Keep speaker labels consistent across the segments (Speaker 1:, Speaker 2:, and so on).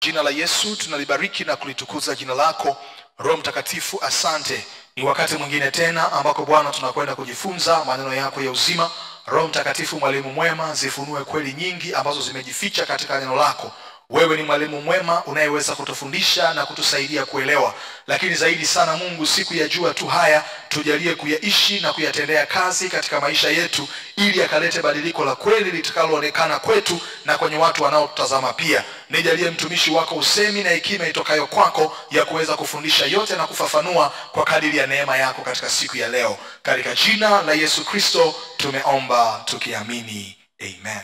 Speaker 1: Jina la Yesu tunalibariki na kulitukuza jina lako. Roho Mtakatifu, asante. Ni wakati mwingine tena ambako Bwana tunakwenda kujifunza maneno yako ya uzima. Roho Mtakatifu, mwalimu mwema, zifunue kweli nyingi ambazo zimejificha katika neno lako. Wewe ni mwalimu mwema unayeweza kutufundisha na kutusaidia kuelewa. Lakini zaidi sana Mungu, siku ya jua tu haya tujalie kuyaishi na kuyatendea kazi katika maisha yetu, ili akalete badiliko la kweli litakaloonekana kwetu na kwenye watu wanaotutazama pia. Nijalie mtumishi wako usemi na hekima itokayo kwako ya kuweza kufundisha yote na kufafanua kwa kadiri ya neema yako katika siku ya leo. Katika jina la Yesu Kristo tumeomba tukiamini. Amen.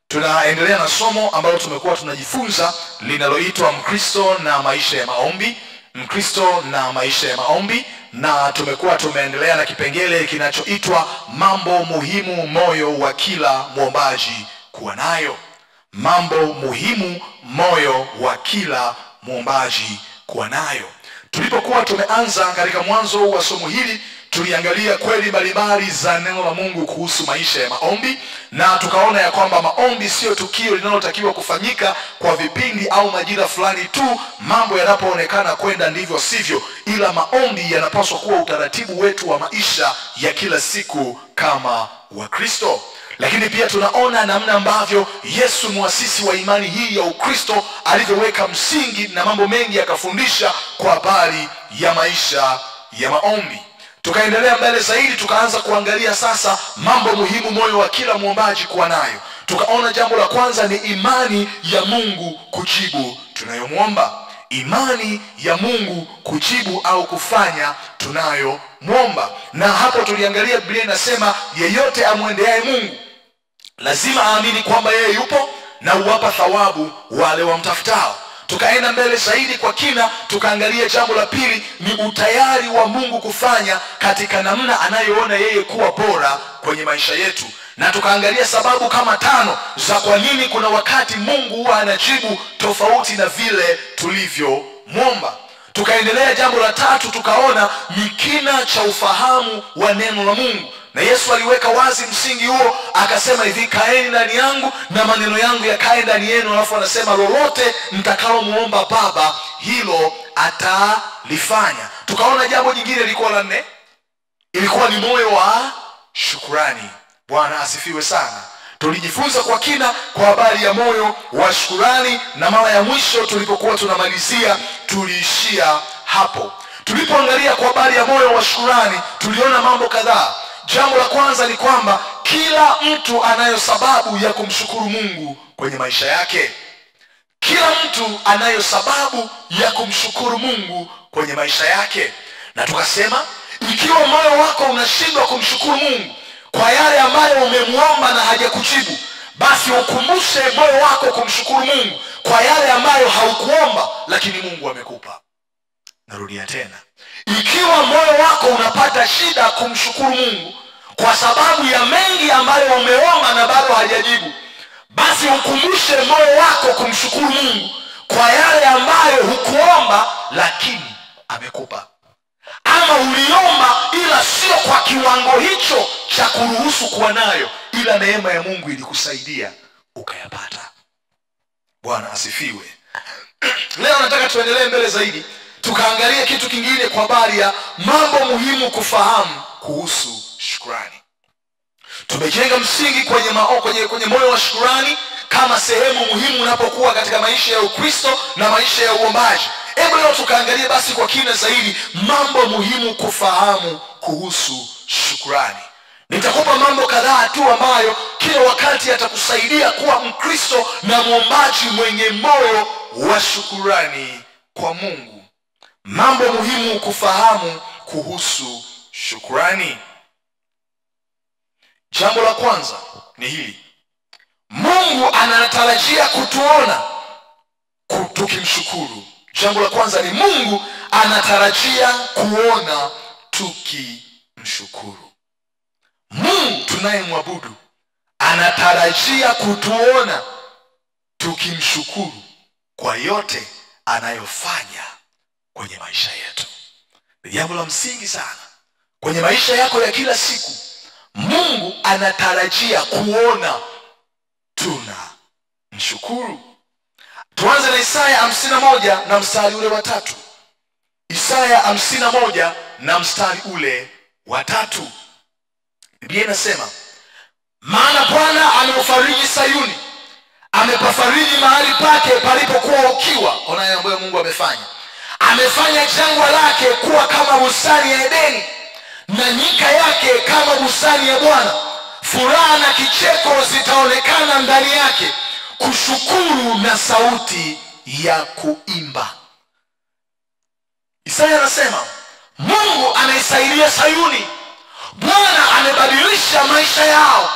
Speaker 1: Tunaendelea na somo ambalo tumekuwa tunajifunza linaloitwa Mkristo na maisha ya maombi. Mkristo na maisha ya maombi, na tumekuwa tumeendelea na kipengele kinachoitwa mambo muhimu moyo wa kila muombaji kuwa nayo. Mambo muhimu moyo wa kila muombaji kuwa nayo. Tulipokuwa tumeanza katika mwanzo wa somo hili, tuliangalia kweli mbalimbali za neno la Mungu kuhusu maisha ya maombi, na tukaona ya kwamba maombi sio tukio linalotakiwa kufanyika kwa vipindi au majira fulani tu mambo yanapoonekana kwenda ndivyo sivyo, ila maombi yanapaswa kuwa utaratibu wetu wa maisha ya kila siku kama Wakristo. Lakini pia tunaona namna ambavyo Yesu muasisi wa imani hii ya Ukristo alivyoweka msingi na mambo mengi akafundisha kwa habari ya maisha ya maombi. Tukaendelea mbele zaidi, tukaanza kuangalia sasa mambo muhimu moyo wa kila muombaji kuwa nayo. Tukaona jambo la kwanza ni imani ya Mungu kujibu tunayomwomba. Imani ya Mungu kujibu au kufanya tunayomwomba. Na hapo tuliangalia Biblia inasema yeyote amwendeaye Mungu lazima aamini kwamba yeye yupo na huwapa thawabu wale wamtafutao. Tukaenda mbele zaidi kwa kina, tukaangalia jambo la pili ni utayari wa Mungu kufanya katika namna anayoona yeye kuwa bora kwenye maisha yetu. Na tukaangalia sababu kama 5 za kwa nini kuna wakati Mungu huwa anajibu tofauti na vile tulivyomwomba. Tukaendelea jambo la 3, tukaona ni kina cha ufahamu wa neno la Mungu. Na Yesu aliweka wazi msingi huo, akasema hivi, kaeni ndani yangu na maneno yangu yakae ndani yenu. Alafu anasema lolote mtakalomuomba Baba hilo atalifanya. Tukaona jambo jingine lilikuwa la 4, ilikuwa ni moyo wa shukrani. Bwana asifiwe sana. Tulijifunza kwa kina kwa habari ya moyo wa shukrani, na mara ya mwisho tulipokuwa tunamalizia tuliishia hapo. Tulipoangalia kwa habari ya moyo wa shukrani, tuliona mambo kadhaa. Jambo la kwanza ni kwamba kila mtu anayo sababu ya kumshukuru Mungu kwenye maisha yake. Kila mtu anayo sababu ya kumshukuru Mungu kwenye maisha yake. Na tukasema ikiwa moyo wako unashindwa kumshukuru Mungu kwa yale ambayo umemwomba na hajakujibu, basi ukumbushe moyo wako kumshukuru Mungu kwa yale ambayo haukuomba lakini Mungu amekupa. Narudia tena. Ikiwa moyo wako unapata shida kumshukuru Mungu kwa sababu ya mengi ambayo umeomba na bado hajajibu, basi ukumbushe moyo wako kumshukuru Mungu kwa yale ambayo hukuomba lakini amekupa. Ama uliomba ila sio kwa kiwango hicho cha kuruhusu kuwa nayo, ila neema ya Mungu ilikusaidia ukayapata. Bwana asifiwe. Leo nataka tuendelee mbele zaidi, tukaangalia kitu kingine kwa habari ya mambo muhimu kufahamu kuhusu shukrani. Tumejenga msingi kwenye moyo wa shukrani kama sehemu muhimu unapokuwa katika maisha ya Ukristo na maisha ya uombaji. Hebu leo tukaangalia basi kwa kina zaidi mambo muhimu kufahamu kuhusu shukrani. Nitakupa mambo kadhaa tu ambayo kila wakati yatakusaidia kuwa Mkristo na muombaji mwenye moyo wa shukrani kwa Mungu. Mambo muhimu kufahamu kuhusu shukrani. Jambo la kwanza ni hili: Mungu anatarajia kutuona tukimshukuru. Jambo la kwanza ni Mungu anatarajia kuona tukimshukuru. Mungu tunayemwabudu anatarajia kutuona tukimshukuru kwa yote anayofanya kwenye maisha yetu. Ni jambo la msingi sana kwenye maisha yako ya kila siku. Mungu anatarajia kuona tunamshukuru. Tuanze na Isaya 51 na mstari ule wa 3. Isaya 51 na mstari ule wa 3. Biblia inasema, maana Bwana ameufariji Sayuni, amepafariji mahali pake palipokuwa ukiwa. Ona yale ambayo Mungu amefanya. Amefanya jangwa lake kuwa kama bustani ya Edeni, na nyika yake kama bustani ya Bwana. Furaha na kicheko zitaonekana ndani yake, kushukuru na sauti ya kuimba. Isaya anasema Mungu anaisaidia Sayuni. Bwana amebadilisha maisha yao.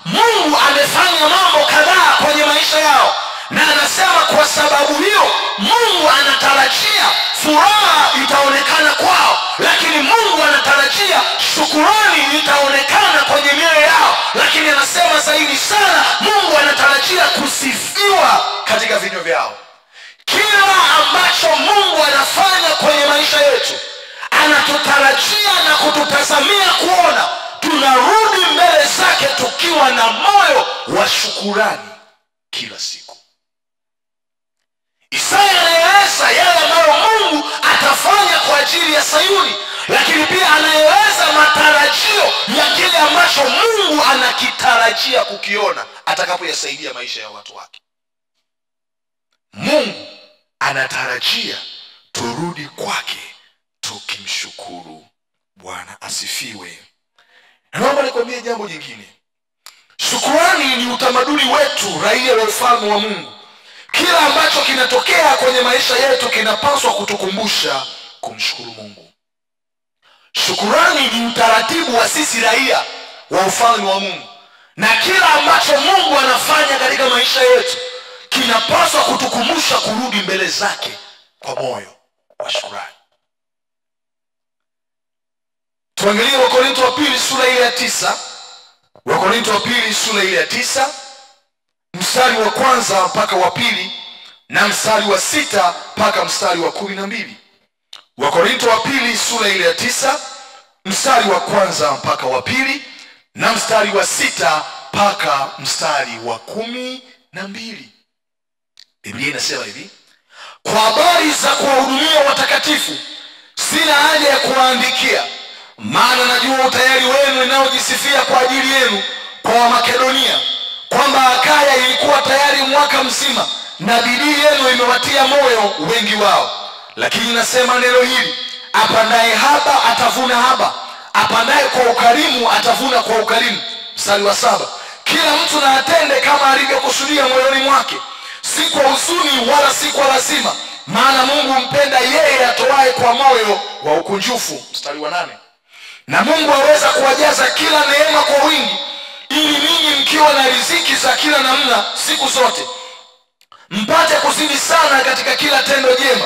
Speaker 1: Mungu amefanya mambo kadhaa kwenye maisha yao, na anasema kwa sababu hiyo Mungu anatarajia furaha itaonekana kwao, lakini Mungu anatarajia shukrani itaonekana kwenye mioyo yao, lakini anasema zaidi sana Mungu anatarajia kusifiwa katika vinywa vyao. Kila ambacho Mungu anafanya kwenye maisha yetu, anatutarajia na kututazamia kuona tunarudi mbele zake tukiwa na moyo wa shukurani kila siku. Isaya anaeleza yale ambayo Mungu atafanya kwa ajili ya Sayuni, lakini pia anaeleza matarajio ya kile ambacho Mungu anakitarajia kukiona atakapoyasaidia maisha ya watu wake. Mungu anatarajia turudi kwake tukimshukuru. Bwana asifiwe. Naomba nikwambie jambo jingine. Shukrani ni utamaduni wetu, raia wa ufalme wa Mungu. Kila ambacho kinatokea kwenye maisha yetu kinapaswa kutukumbusha kumshukuru Mungu. Shukrani ni utaratibu wa sisi raia wa ufalme wa Mungu, na kila ambacho Mungu anafanya katika maisha yetu kinapaswa kutukumbusha kurudi mbele zake kwa moyo wa shukrani. Tuangalie Wakorintho wa pili sura ile ya 9. Wakorintho wa pili sura ile ya 9 mstari wa 1 mpaka wa 2 na mstari wa 6 mpaka mstari wa 12. Wakorintho wa pili sura ile ya 9 mstari wa 1 mpaka wa 2 na mstari wa 6 mpaka mstari wa 12. Biblia inasema hivi: kwa habari za kuwahudumia watakatifu sina haja ya kuwaandikia, maana najua utayari wenu unaojisifia kwa ajili yenu kwa Wamakedonia, kwamba Akaya ilikuwa tayari mwaka mzima, na bidii yenu imewatia moyo wengi wao. Lakini nasema neno hili, apandaye haba atavuna haba, apandaye kwa ukarimu atavuna kwa ukarimu. Mstari wa 7, kila mtu na atende kama alivyokusudia moyoni mwake, si kwa huzuni wala si kwa lazima, maana Mungu mpenda yeye atoaye kwa moyo wa ukunjufu. Mstari wa 8, na Mungu aweza kuwajaza kila neema kwa wingi, ili ninyi mkiwa na riziki za kila namna siku zote mpate kuzidi sana katika kila tendo jema.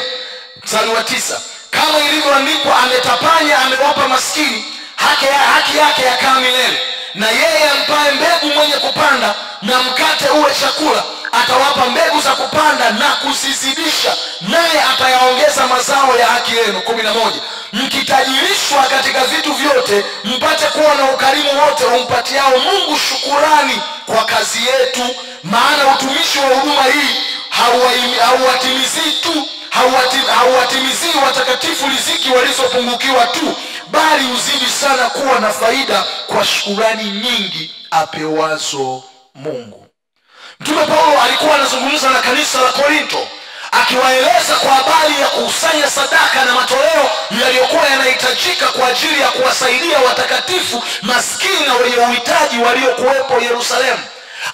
Speaker 1: Mstari wa 9, kama ilivyoandikwa, ametapanya amewapa maskini, haki yake yakaa milele. Na yeye ampaye mbegu mwenye kupanda na mkate uwe chakula, atawapa mbegu za kupanda na kuzizidisha, naye atayaongeza mazao ya haki yenu. 11, mkitajirishwa katika vitu vyote, mpate kuwa na ukarimu wote umpatiao Mungu shukurani kwa kazi yetu. Maana utumishi wa huduma hii hauwatimizii watakatifu riziki walizopungukiwa tu, bali uzidi sana kuwa na faida kwa shukurani nyingi apewazo Mungu. Mtume Paulo alikuwa anazungumza na kanisa la Korinto, akiwaeleza kwa habari ya kukusanya sadaka na matoleo yaliyokuwa yanahitajika kwa ajili ya kuwasaidia watakatifu maskini na wenye uhitaji waliokuwepo Yerusalemu.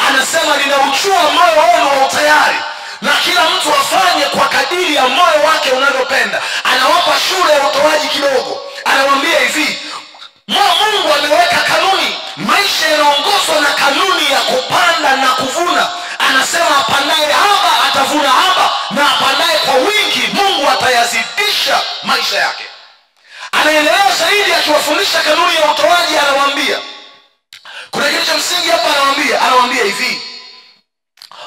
Speaker 1: Anasema, ninaujua moyo wenu wa utayari, na kila mtu afanye kwa kadiri ya moyo wake unavyopenda. Anawapa shule ya utoaji kidogo. Anawaambia hivi, Mungu ameweka kanuni, maisha yanaongozwa na kanuni ya kupanda na kuvuna. Anasema apandaye haba atavuna haba, na apandaye kwa wingi Mungu atayazidisha maisha yake. Anaendelea zaidi akiwafundisha kanuni ya utoaji. Anawaambia kuna kitu cha msingi hapa. Anawaambia hivi,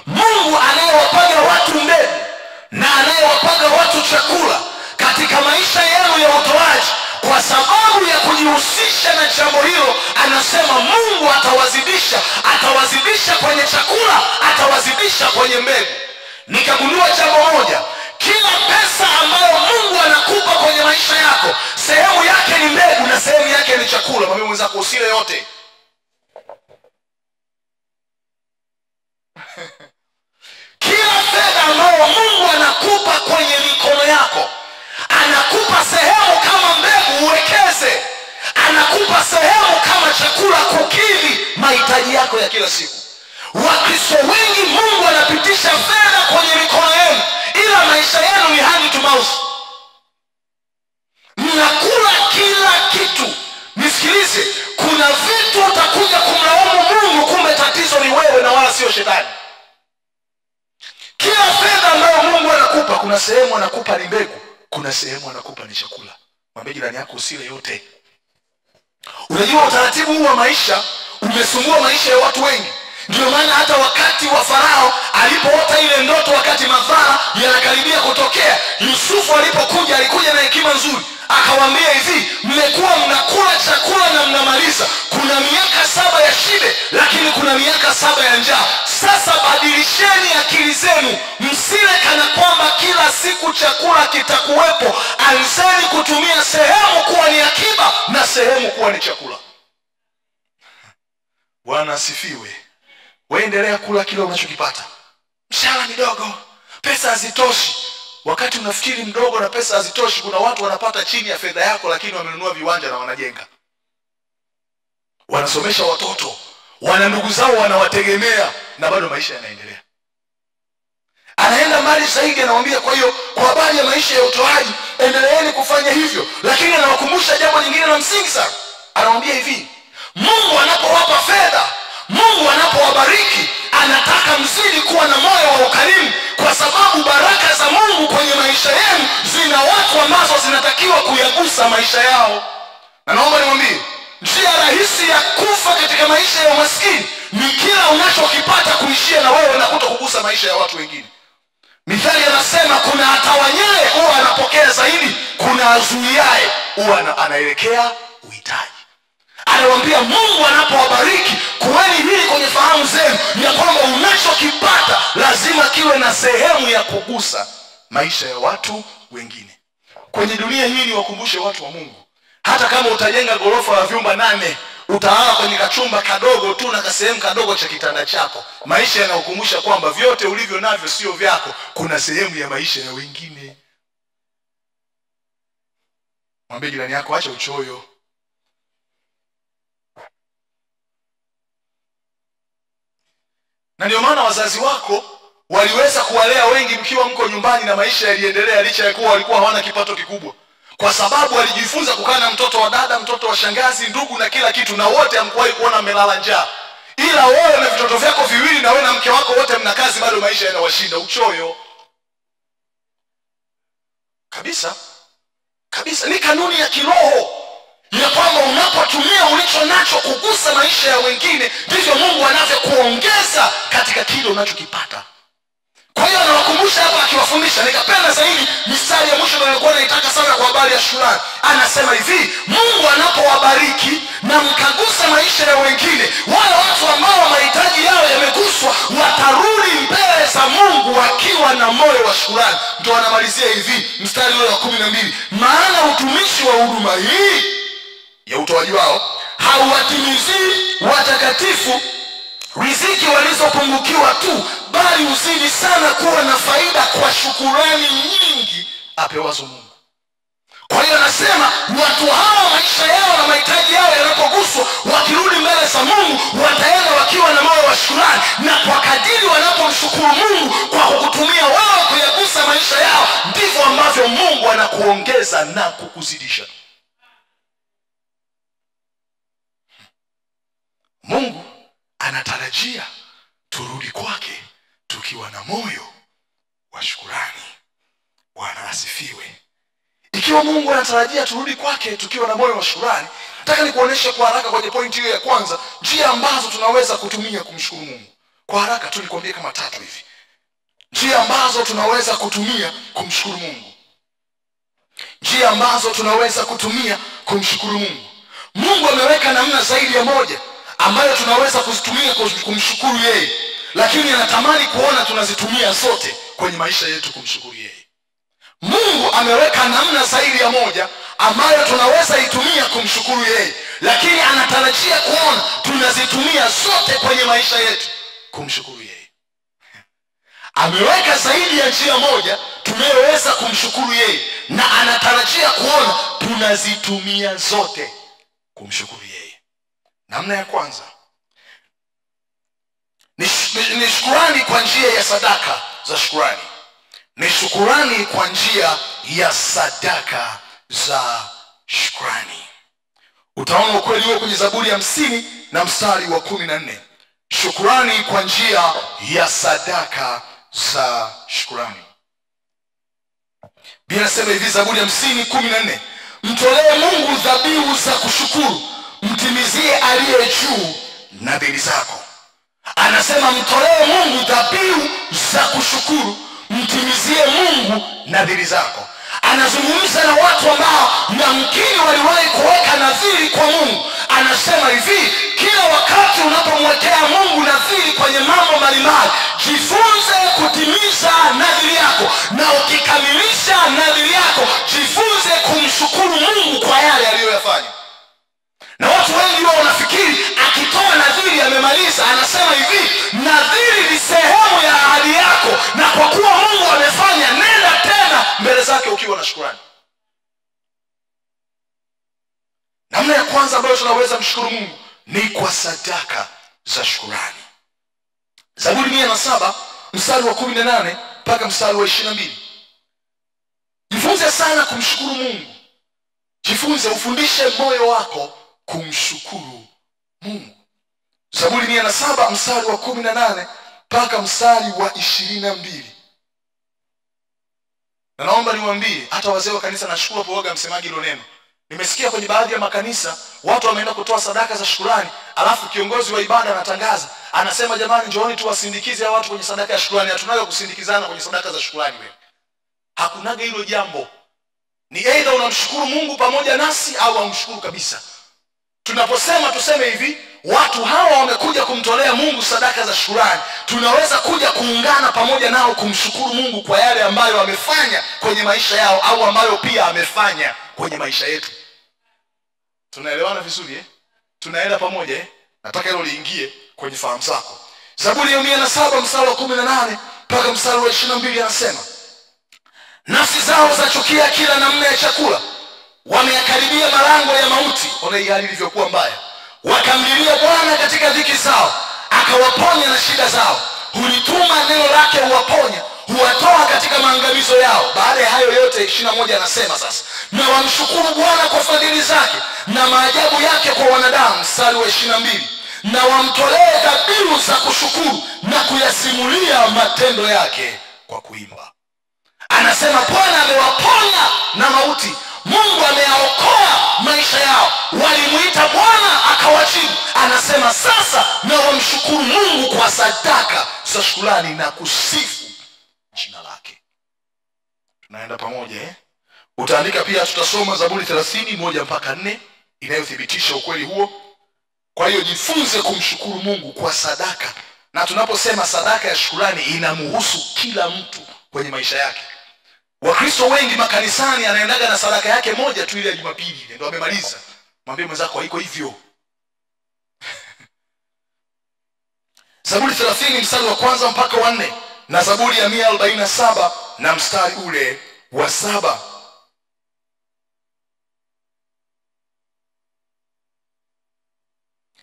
Speaker 1: Mungu anayewapaga watu mbegu na anayewapaga watu chakula katika maisha yenu ya utoaji, kwa sababu ya kujihusisha na jambo hilo, anasema Mungu atawazidisha kwenye chakula, atawazidisha kwenye mbegu. nikagundua jambo moja: kila pesa ambayo Mungu anakupa kwenye maisha yako, sehemu yake ni mbegu na sehemu yake ni chakula. Mwambie mwenzako usile yote. Kila fedha ambayo Mungu anakupa kwenye mikono yako, anakupa sehemu kama mbegu uwekeze, anakupa sehemu kama chakula kukidhi mahitaji yako ya kila siku. Wakristo wengi Mungu anapitisha fedha kwenye mikono yenu, ila maisha yenu ni hand to mouth. Mnakula kila kitu. Nisikilize, kuna vitu utakuja kumlaumu Mungu, kumbe tatizo ni wewe na wala sio shetani. Kila fedha ambayo Mungu anakupa, kuna sehemu anakupa ni mbegu, kuna sehemu anakupa ni chakula. Mwambie jirani yako usile yote. Unajua utaratibu huu wa maisha umesumbua maisha ya watu wengi. Ndio maana hata wakati wa Farao alipoota ile ndoto, wakati madhara yanakaribia kutokea, Yusufu alipokuja, alikuja na hekima nzuri. Akawaambia hivi: mmekuwa mnakula chakula na mnamaliza. Kuna miaka 7 ya shibe, lakini kuna miaka 7 ya njaa. Sasa badilisheni akili zenu, msile kana kwamba kila siku chakula kitakuwepo. Anzeni kutumia sehemu kuwa ni akiba na sehemu kuwa ni chakula. Bwana asifiwe. Waendelea kula kile unachokipata. Mshahara midogo, pesa hazitoshi. Wakati unafikiri mdogo na pesa hazitoshi, kuna watu wanapata chini ya fedha yako, lakini wamenunua viwanja na wanajenga, wanasomesha watoto, wana ndugu zao wanawategemea, na bado maisha yanaendelea. Anaenda mbali zaidi, anamwambia kwa hiyo kwa habari ya maisha ya utoaji, endeleeni kufanya hivyo. Lakini anawakumbusha jambo lingine la msingi sana. Anamwambia hivi: Mungu anapowapa fedha, Mungu anapowabariki, anataka mzidi kuwa na moyo wa ukarimu, kwa sababu baraka za Mungu kwenye maisha yenu zina watu ambazo zinatakiwa kuyagusa maisha yao. Na naomba nimwambie, njia rahisi ya kufa katika maisha ya umaskini ni kila unachokipata kuishia na wewe na kutokugusa maisha ya watu wengine. Mithali anasema kuna atawanyaye huwa anapokea zaidi, kuna azuiaye huwa anaelekea uhitaji. Anawaambia Mungu anapowabariki, kuweni hili kwenye fahamu zenu ya kwamba unachokipata lazima kiwe na sehemu ya kugusa maisha ya watu wengine. Kwenye dunia hii ni wakumbushe watu wa Mungu, hata kama utajenga gorofa la vyumba 8, utalala kwenye kachumba kadogo tu na kasehemu kadogo cha kitanda chako, maisha yanakukumbusha kwamba vyote ulivyo navyo sio vyako, kuna sehemu ya maisha ya wengine. Mwambie jirani yako acha uchoyo. Na ndio maana wazazi wako waliweza kuwalea wengi mkiwa mko nyumbani na maisha yaliendelea, licha ya kuwa walikuwa hawana kipato kikubwa, kwa sababu walijifunza kukaa na mtoto wa dada, mtoto wa shangazi, ndugu na kila kitu, na wote hamkuwahi kuona mmelala njaa. Ila wewe na vitoto vyako viwili na wewe na mke wako wote mna kazi, bado maisha yanawashinda. Uchoyo kabisa kabisa. Ni kanuni ya kiroho ya kwamba unapotumia ulicho nacho kugusa maisha ya wengine, ndivyo Mungu anavyokuongeza katika kile unachokipata. Kwa hiyo anawakumbusha hapa akiwafundisha. Nikapenda zaidi mistari ya mwisho nilikuwa naitaka sana kwa habari ya shukrani. Anasema hivi: Mungu anapowabariki na mkagusa maisha ya wengine, wale watu ambao mahitaji yao yameguswa watarudi mbele za Mungu wakiwa na moyo wa shukrani. Ndio anamalizia hivi mstari ule wa 12: maana utumishi wa huduma hii ya utoaji wao hauwatimizii watakatifu riziki walizopungukiwa tu, bali uzidi sana kuwa na faida kwa shukurani nyingi apewazo Mungu. Kwa hiyo anasema watu hawa maisha yao na mahitaji yao yanapoguswa, wakirudi mbele za Mungu wataenda wakiwa na moyo wa shukrani, na kwa kadiri wanapomshukuru Mungu kwa kukutumia wao kuyagusa maisha yao, ndivyo ambavyo Mungu anakuongeza na kukuzidisha. Mungu anatarajia turudi kwake tukiwa na moyo wa shukrani. Bwana asifiwe. Ikiwa Mungu anatarajia turudi kwake tukiwa na moyo wa shukrani, nataka nikuoneshe kwa haraka kwenye pointi hiyo ya kwanza njia ambazo tunaweza kutumia kumshukuru Mungu. Kwa haraka tu nikwambie kama 3 hivi. Njia ambazo tunaweza kutumia kumshukuru Mungu. Njia ambazo tunaweza kutumia kumshukuru Mungu. Mungu ameweka namna zaidi ya moja ambayo tunaweza kuzitumia kumshukuru yeye, lakini anatamani kuona tunazitumia zote kwenye maisha yetu kumshukuru yeye. Mungu ameweka namna zaidi ya moja ambayo tunaweza itumia kumshukuru yeye, lakini anatarajia kuona tunazitumia zote kwenye maisha yetu kumshukuru yeye. Ameweka zaidi ya njia moja tunayoweza kumshukuru yeye, na anatarajia kuona tunazitumia zote kumshukuru yeye. Namna ya kwanza ni shukrani kwa njia ya sadaka za shukrani. Ni shukrani kwa njia ya sadaka za shukrani. Utaona ukweli huo kwenye Zaburi ya 50 na mstari wa 14. Shukrani kwa njia ya sadaka za shukrani. Biblia inasema hivi, Zaburi ya 50:14, mtolee Mungu dhabihu za kushukuru, mtimizie aliye juu nadhiri zako. Anasema mtolee Mungu dhabihu za kushukuru, mtimizie Mungu nadhiri zako. Anazungumza na watu ambao yamkini waliwahi kuweka nadhiri kwa Mungu. Anasema hivi, kila wakati unapomwekea Mungu nadhiri kwenye mambo mbalimbali, jifunze kutimiza nadhiri yako, na ukikamilisha nadhiri yako jifunze kumshukuru Mungu kwa yale aliyoyafanya. Na watu wengi wao wanafikiri akitoa nadhiri amemaliza. Anasema hivi, nadhiri ni sehemu ya ahadi yako, na kwa kuwa Mungu amefanya, nenda tena mbele zake ukiwa na shukrani. Namna ya kwanza ambayo tunaweza mshukuru Mungu ni kwa sadaka za shukrani. Zaburi 107 mstari wa 18 mpaka mstari wa 22. Jifunze sana kumshukuru Mungu. Jifunze, ufundishe moyo wako kumshukuru Mungu. Zaburi 107 mstari wa 18 mpaka mstari wa 22. Na naomba niwaambie hata wazee wa kanisa, na shukuru hapo waga msemaji hilo neno. Nimesikia kwenye baadhi ya makanisa watu wameenda kutoa sadaka za shukrani, alafu kiongozi wa ibada anatangaza, anasema jamani, njooni tuwasindikize watu kwenye sadaka ya shukrani. Hatunaga kusindikizana kwenye sadaka za shukrani wewe. Hakunaga hilo jambo. Ni either unamshukuru Mungu pamoja nasi au umshukuru kabisa. Tunaposema tuseme hivi, watu hawa wamekuja kumtolea Mungu sadaka za shukrani, tunaweza kuja kuungana pamoja nao kumshukuru Mungu kwa yale ambayo amefanya kwenye maisha yao, au ambayo pia amefanya kwenye maisha yetu. Tunaelewana vizuri eh? Tunaenda pamoja eh? Nataka hilo liingie kwenye fahamu zako. Zaburi ya 107 mstari wa 18 mpaka mstari wa 22 anasema, nafsi zao zachukia kila namna ya chakula, wameyakaribia malango ya mauti. Ona hii hali ilivyokuwa mbaya. Wakamlilia Bwana katika dhiki zao, akawaponya na shida zao. Hulituma neno lake huwaponya, huwatoa katika maangamizo yao. Baada ya hayo yote 21 anasema sasa, na wamshukuru Bwana kwa fadhili zake na maajabu yake kwa wanadamu. Mstari wa 22, na wamtolee dhabihu za kushukuru na kuyasimulia matendo yake kwa kuimba. Anasema Bwana amewaponya na mauti. Mungu ameyaokoa maisha yao. Walimuita Bwana akawajibu. Anasema sasa na wamshukuru Mungu kwa sadaka za shukrani na kusifu jina lake. Tunaenda pamoja eh? Utaandika pia, tutasoma Zaburi 30:1 mpaka 4 inayothibitisha ukweli huo. Kwa hiyo jifunze kumshukuru Mungu kwa sadaka. Na tunaposema sadaka ya shukrani inamhusu kila mtu kwenye maisha yake. Wakristo wengi makanisani anaendaga na sadaka yake moja tu ile ya Jumapili, ndio amemaliza. Mwambie mwenzako haiko hivyo. Zaburi 30 mstari wa 1 mpaka wa 4 na Zaburi ya 147 na mstari ule wa 7.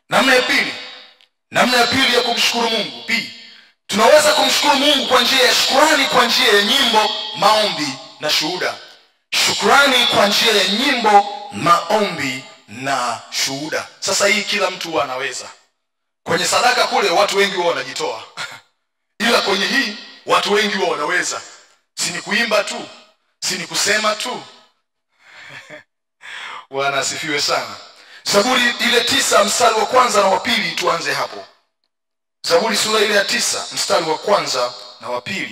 Speaker 1: Namna ya pili ya kumshukuru Mungu. Tunaweza kumshukuru Mungu kwa njia ya shukrani, kwa njia ya nyimbo, maombi na shuhuda. Shukrani kwa njia ya nyimbo, maombi na shuhuda. Sasa hii kila mtu anaweza. Kwenye sadaka kule watu wengi wao wanajitoa. Ila kwenye hii watu wengi wao wanaweza. Si ni kuimba tu, si ni kusema tu. Bwana asifiwe sana. Zaburi ile 9 mstari wa 1 na wa 2, tuanze hapo. Zaburi sura ile ya 9 mstari wa 1 na wa 2.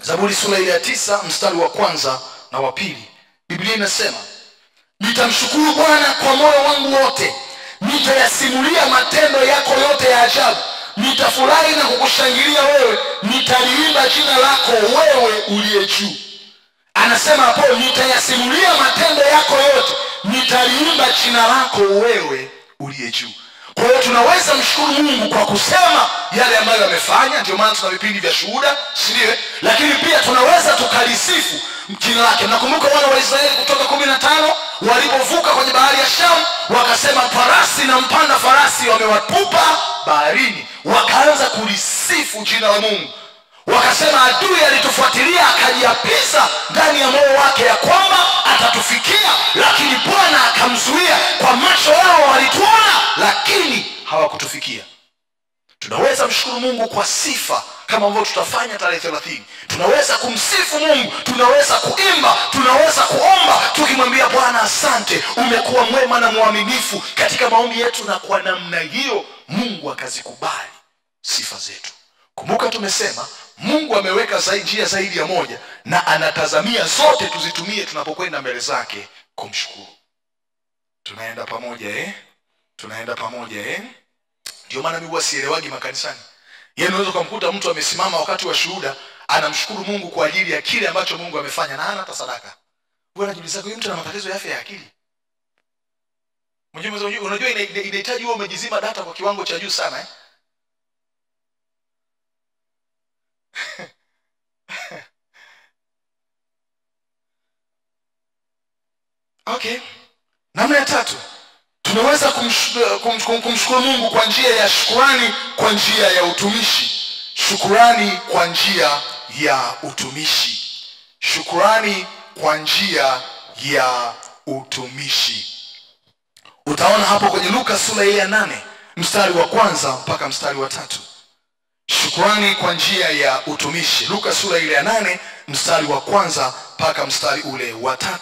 Speaker 1: Zaburi sura ile ya 9 mstari wa 1 na wa 2. Biblia inasema, nitamshukuru Bwana kwa moyo wangu wote, nitayasimulia matendo yako yote ya ajabu. nitafurahi na kukushangilia wewe, nitaliimba jina lako wewe uliye juu. Anasema hapo, nitayasimulia matendo yako yote, nitaliimba jina lako wewe uliye juu. Kwa hiyo tunaweza mshukuru Mungu kwa kusema yale ambayo amefanya, ndio maana tuna vipindi vya shuhuda, si ndio? Lakini pia tunaweza tukalisifu jina lake. Nakumbuka wana wa Israeli kutoka 15 walipovuka kwenye bahari ya Shamu, wakasema farasi na mpanda farasi wamewatupa baharini, wakaanza kulisifu jina la Mungu. Wakasema adui alitufuatilia akajiapisa ndani ya moyo wake ya kwamba atatufikia, lakini Bwana akamzuia. Kwa macho yao walituona, lakini hawakutufikia. Tunaweza mshukuru Mungu kwa sifa kama ambavyo tutafanya tarehe 30. Tunaweza kumsifu Mungu, tunaweza kuimba, tunaweza kuomba tukimwambia Bwana asante, umekuwa mwema na mwaminifu katika maombi yetu, na kwa namna hiyo Mungu akazikubali sifa zetu. Kumbuka tumesema Mungu ameweka njia zaidi ya moja, na anatazamia zote tuzitumie tunapokwenda mbele zake kumshukuru. Tunaenda pamoja Tunaenda pamoja Ndio maana mimi huwa sielewagi makanisani. Yeye unaweza kumkuta mtu amesimama wakati wa shuhuda anamshukuru Mungu kwa ajili ya kile ambacho Mungu amefanya na hana hata sadaka. Wewe unajiuliza huyu mtu ana matatizo ya afya ya akili? Unajua inahitaji wewe umejizima data kwa kiwango cha juu sana Okay. Namna ya tatu, tunaweza kumshukuru Mungu kwa njia ya shukrani, kwa njia ya utumishi. Shukrani kwa njia ya utumishi. Shukrani kwa njia ya utumishi. Utaona hapo kwenye Luka sura ya 8 mstari wa 1 mpaka mstari wa 3. Shukrani kwa njia ya utumishi. Luka sura ya 8 mstari wa 1 mpaka mstari ule wa 3.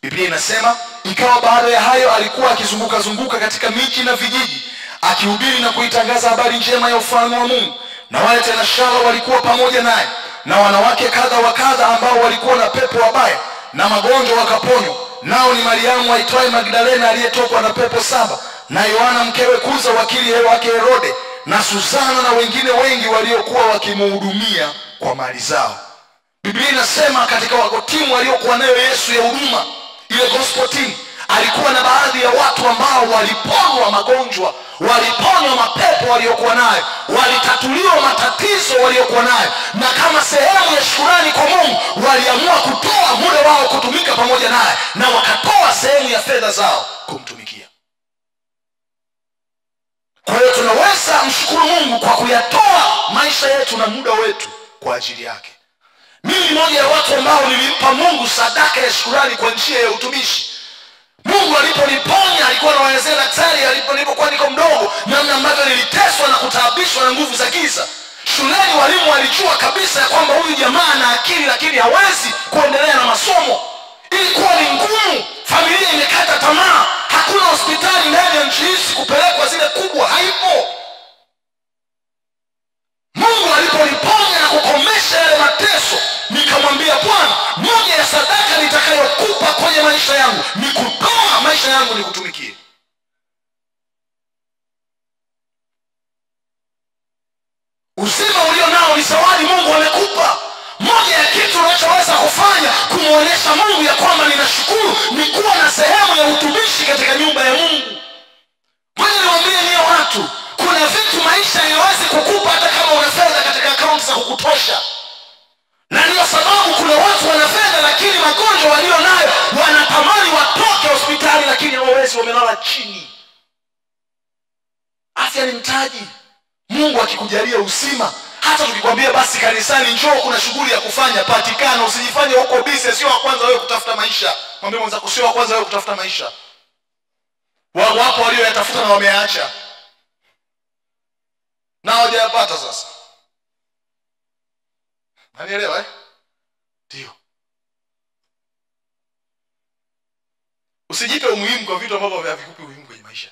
Speaker 1: Biblia inasema, ikawa baada ya hayo alikuwa akizunguka katika miji na vijiji, akihubiri na kuitangaza habari njema ya ufalme wa Mungu. Na wale tenashara walikuwa pamoja naye, na wanawake kadha wa kadha ambao walikuwa na pepo wabaya na magonjwa wakaponywa. Nao ni Mariamu aitwaye Magdalena aliyetokwa na pepo 7, na Yohana mkewe Kuza wakili wake Herode, na Susana na wengine wengi waliokuwa wakimhudumia kwa mali zao. Biblia inasema katika timu waliokuwa nayo Yesu ya huduma, ile gospel team, alikuwa na baadhi ya watu ambao waliponywa magonjwa, waliponywa mapepo waliokuwa nayo, walitatuliwa matatizo waliokuwa nayo, na kama sehemu ya shukrani kwa Mungu waliamua kutoa muda wao kutumika pamoja naye, na wakatoa sehemu ya fedha zao kumtumikia. Kwa hiyo tunaweza mshukuru Mungu kwa kuyatoa maisha yetu na muda wetu kwa ajili yake. Mimi ni mmoja ya watu ambao nilimpa Mungu sadaka ya shukrani kwa njia ya utumishi. Mungu aliponiponya, alikuwa anawaelezea daktari nilipokuwa niko mdogo namna ambavyo niliteswa na kutaabishwa na nguvu za giza. Shuleni walimu walijua kabisa ya kwamba huyu jamaa ana akili lakini hawezi kuendelea na masomo. Ilikuwa ni ngumu, familia imekata tamaa, hakuna hospitali ndani ya nchi hii kupelekwa zile kubwa, haipo. Mungu aliponiponya na kukomesha yale mateso, nikamwambia Bwana, moja ya sadaka nitakayokupa kwenye maisha yangu ni kutoa maisha yangu nikutumikie. Uzima ulio nao ni zawadi Mungu amekupa. Moja ya kitu unachoweza kufanya kumuonesha Mungu ya kwamba ninashukuru ni kuwa na sehemu ya utumishi katika nyumba ya Mungu. Kwani niwaambie niyo watu, kuna vitu maisha hayawezi kukupa hata kama una fedha katika akaunti za kukutosha. Na ndiyo sababu kuna watu wana fedha lakini magonjwa walio nayo wanatamani watoke hospitali lakini hawawezi, wamelala chini. Afya ni mtaji. Mungu akikujalia uzima, hata tukikwambia basi kanisani njoo kuna shughuli ya kufanya, patikana, usijifanye huko busy, sio wa kwanza wewe kutafuta maisha. Mwambie mwenzako sio wa kwanza wewe kutafuta maisha. Wapo walioyatafuta na wameacha, na hawajapata sasa. Unanielewa Ndio. Usijipe umuhimu kwa vitu ambavyo havikupi umuhimu kwenye maisha.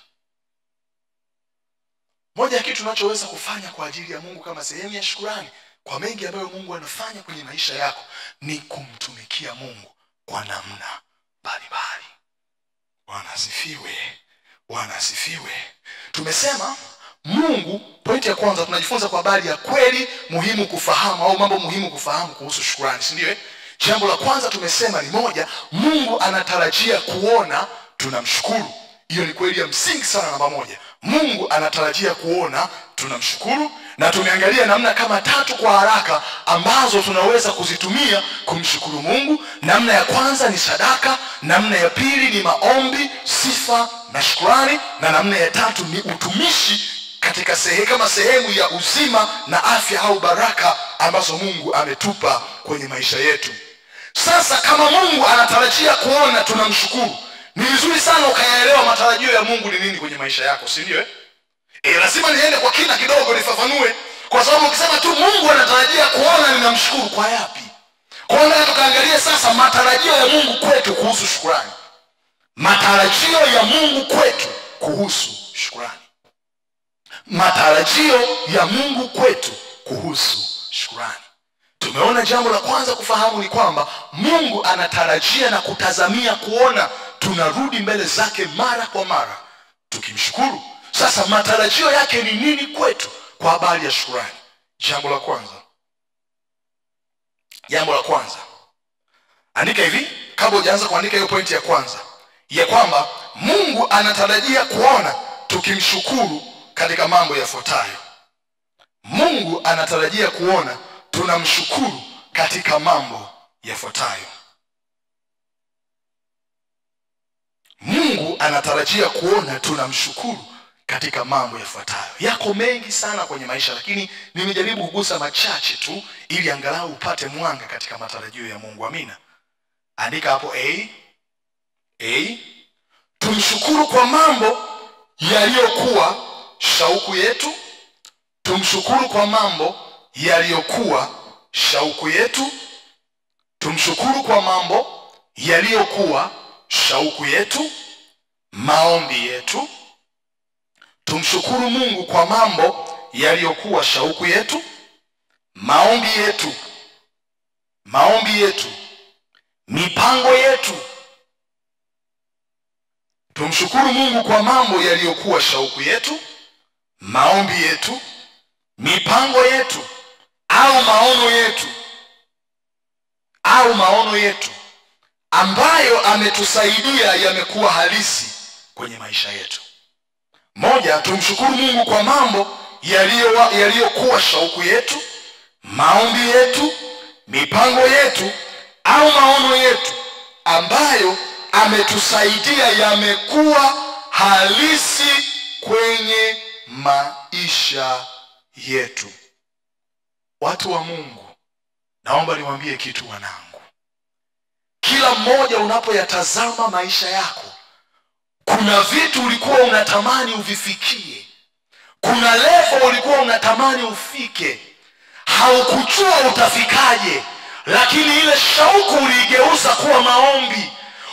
Speaker 1: Moja ya kitu tunachoweza kufanya kwa ajili ya Mungu kama sehemu ya shukrani kwa mengi ambayo Mungu anafanya kwenye maisha yako ni kumtumikia Mungu kwa namna mbalimbali. Bwana asifiwe. Bwana asifiwe. Tumesema Mungu, pointi ya kwanza tunajifunza kwa habari ya kweli muhimu kufahamu au mambo muhimu kufahamu kuhusu shukrani, si ndio? Jambo la kwanza tumesema ni moja, Mungu anatarajia kuona tunamshukuru. Hiyo ni kweli ya msingi sana, namba moja. Mungu anatarajia kuona tunamshukuru, na tumeangalia namna kama 3 kwa haraka ambazo tunaweza kuzitumia kumshukuru Mungu. Namna ya kwanza ni sadaka, namna ya pili ni maombi, sifa na shukrani, na namna ya 3 ni utumishi katika kama sehemu ya uzima na afya au baraka ambazo Mungu ametupa kwenye maisha yetu. Sasa kama Mungu anatarajia kuona tunamshukuru, ni vizuri sana ukayaelewa matarajio ya Mungu ni nini kwenye maisha yako, si ndio? Lazima niende kwa kina kidogo nifafanue, kwa sababu ukisema tu Mungu anatarajia kuona ninamshukuru, kwa yapi? Kwa hiyo tukaangalia sasa matarajio ya Mungu kwetu kuhusu shukrani. Matarajio ya Mungu kwetu kuhusu shukrani. Matarajio ya Mungu kwetu kuhusu shukrani. Tumeona jambo la kwanza kufahamu ni kwamba Mungu anatarajia na kutazamia kuona tunarudi mbele zake mara kwa mara tukimshukuru. Sasa matarajio yake ni nini kwetu kwa habari ya shukrani? Jambo la kwanza, andika hivi kabla hujaanza kuandika hiyo pointi ya kwanza, ya kwamba Mungu anatarajia kuona tukimshukuru katika mambo yafuatayo. Mungu anatarajia kuona tunamshukuru katika mambo yafuatayo. Mungu anatarajia kuona tunamshukuru katika mambo yafuatayo. Yako mengi sana kwenye maisha, lakini nimejaribu kugusa machache tu ili angalau upate mwanga katika matarajio ya Mungu. Amina. Andika hapo tumshukuru kwa mambo yaliyokuwa shauku yetu. Tumshukuru kwa mambo yaliyokuwa shauku yetu. Tumshukuru kwa mambo yaliyokuwa shauku yetu, maombi yetu. Tumshukuru Mungu kwa mambo yaliyokuwa shauku yetu, maombi yetu, mipango yetu. Tumshukuru Mungu kwa mambo yaliyokuwa shauku yetu, maombi yetu, mipango yetu au maono yetu ambayo ametusaidia yamekuwa halisi kwenye maisha yetu. Moja, tumshukuru Mungu kwa mambo yaliyokuwa shauku yetu, maombi yetu, mipango yetu au maono yetu ambayo ametusaidia yamekuwa halisi kwenye maisha yetu. Watu wa Mungu, naomba niwaambie kitu wanangu. Kila mmoja unapoyatazama maisha yako, kuna vitu ulikuwa unatamani uvifikie, kuna level ulikuwa unatamani ufike, haukujua utafikaje, lakini ile shauku uliigeuza kuwa maombi.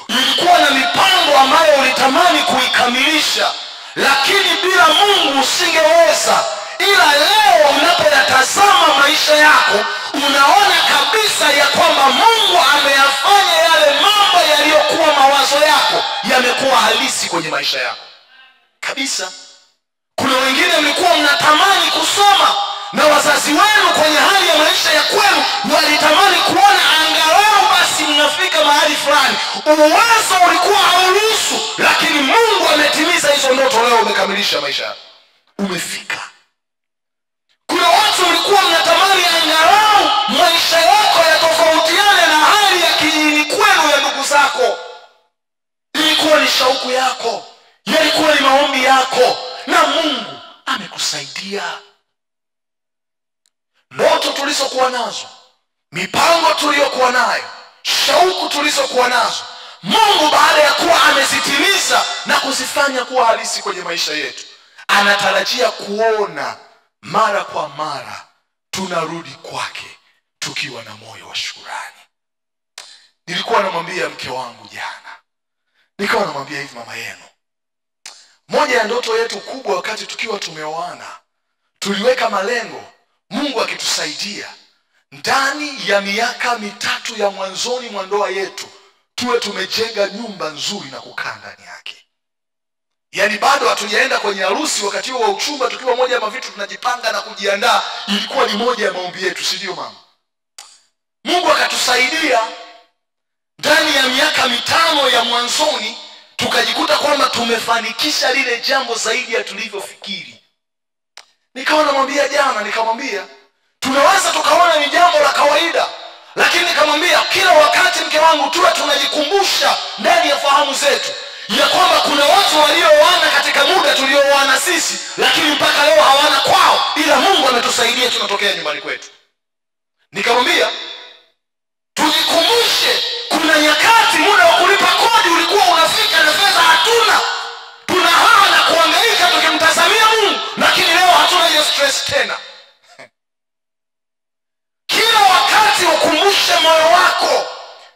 Speaker 1: Ulikuwa na mipango ambayo ulitamani kuikamilisha, lakini bila Mungu usingeweza. Ila leo unapoyatazama maisha yako, unaona kabisa ya kwamba Mungu ameyafanya yale mambo yaliyokuwa mawazo yako yamekuwa halisi kwenye maisha yako kabisa. Kuna wengine mlikuwa mnatamani kusoma na wazazi wenu kwenye hali ya maisha ya kwenu walitamani kuona angalau basi mnafika mahali fulani. Uwezo ulikuwa hauruhusu, lakini Mungu ametimiza hizo ndoto. Leo umekamilisha maisha yako, umefika. Kuna watu mlikuwa mnatamani angalau maisha yako yatofautiane na hali ya kijijini kwenu ya ndugu zako. Ilikuwa ni shauku yako, yalikuwa ni maombi yako, na Mungu amekusaidia. Ndoto tulizokuwa nazo, mipango tuliyokuwa nayo, shauku tulizokuwa nazo, Mungu baada ya kuwa amezitimiza na kuzifanya kuwa halisi kwenye maisha yetu, anatarajia kuona mara kwa mara tunarudi kwake tukiwa na moyo wa shukrani. Nilikuwa namwambia mke wangu jana, nikawa namwambia hivi, mama yenu, moja ya ndoto yetu kubwa wakati tukiwa tumeoana, tuliweka malengo, Mungu akitusaidia, ndani ya miaka 3 ya mwanzoni mwa ndoa yetu tuwe tumejenga nyumba nzuri na kukaa ndani yake. Yaani bado hatujaenda kwenye harusi, wakati wa uchumba tukiwa moja ya mavitu tunajipanga na kujiandaa, ilikuwa ni moja ya maombi yetu, si ndio mama? Mungu akatusaidia ndani ya miaka 5 ya mwanzoni tukajikuta kwamba tumefanikisha lile jambo zaidi ya tulivyofikiri. Nikawa namwambia jana, nikamwambia tunaweza tukaona ni jambo la kawaida, lakini nikamwambia kila wakati mke wangu tuwe tunajikumbusha ndani ya fahamu zetu ya kwamba kuna watu walioana katika muda tulioana sisi, lakini mpaka leo hawana kwao, ila Mungu ametusaidia tunatokea nyumbani kwetu. Nikamwambia tujikumbushe, kuna nyakati muda wa kulipa kodi ulikuwa unafika na fedha hatuna, tunahaa na kuhangaika tukimtazamia Mungu, lakini leo hatuna hiyo stress tena. Kila wakati ukumbushe moyo wako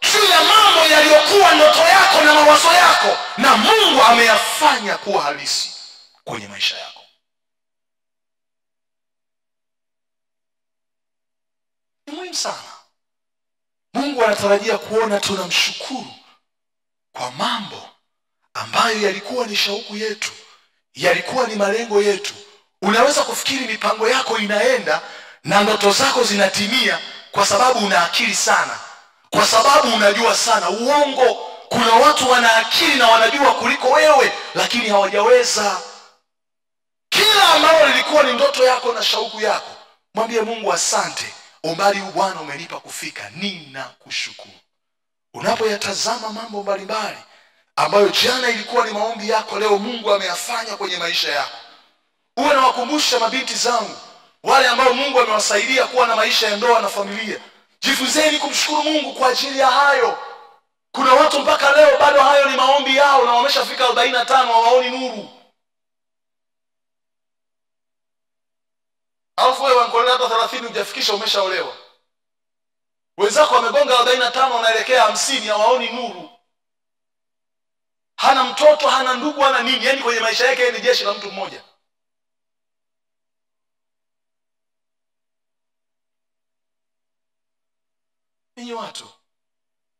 Speaker 1: juu ya mambo yaliyokuwa ndoto yako na mawazo yako, na Mungu ameyafanya kuwa halisi kwenye maisha yako. Ni muhimu sana. Mungu anatarajia kuona tunamshukuru kwa mambo ambayo yalikuwa ni shauku yetu, yalikuwa ni malengo yetu. Unaweza kufikiri mipango yako inaenda na ndoto zako zinatimia kwa sababu una akili sana, kwa sababu unajua sana. Uongo. Kuna watu wana akili na wanajua kuliko wewe, lakini hawajaweza. Kila ambalo lilikuwa ni ndoto yako na shauku yako, mwambie Mungu asante, umbali huu Bwana umenipa kufika, ninakushukuru. Unapoyatazama mambo mbalimbali ambayo jana ilikuwa ni maombi yako, leo Mungu ameyafanya kwenye maisha yako, uwe na wakumbusha mabinti zangu wale ambao Mungu amewasaidia kuwa na maisha ya ndoa na familia. Jifunzeni kumshukuru Mungu kwa ajili ya hayo. Kuna watu mpaka leo bado hayo ni maombi yao na wameshafika 45 hawaoni nuru. Alafu wewe wankolea hata 30 hujafikisha umeshaolewa. Wenzako wamegonga 45 wanaelekea 50 hawaoni nuru. Hana mtoto, hana ndugu, hana nini, yani kwenye maisha yake ni jeshi la mtu mmoja. Ninyi watu,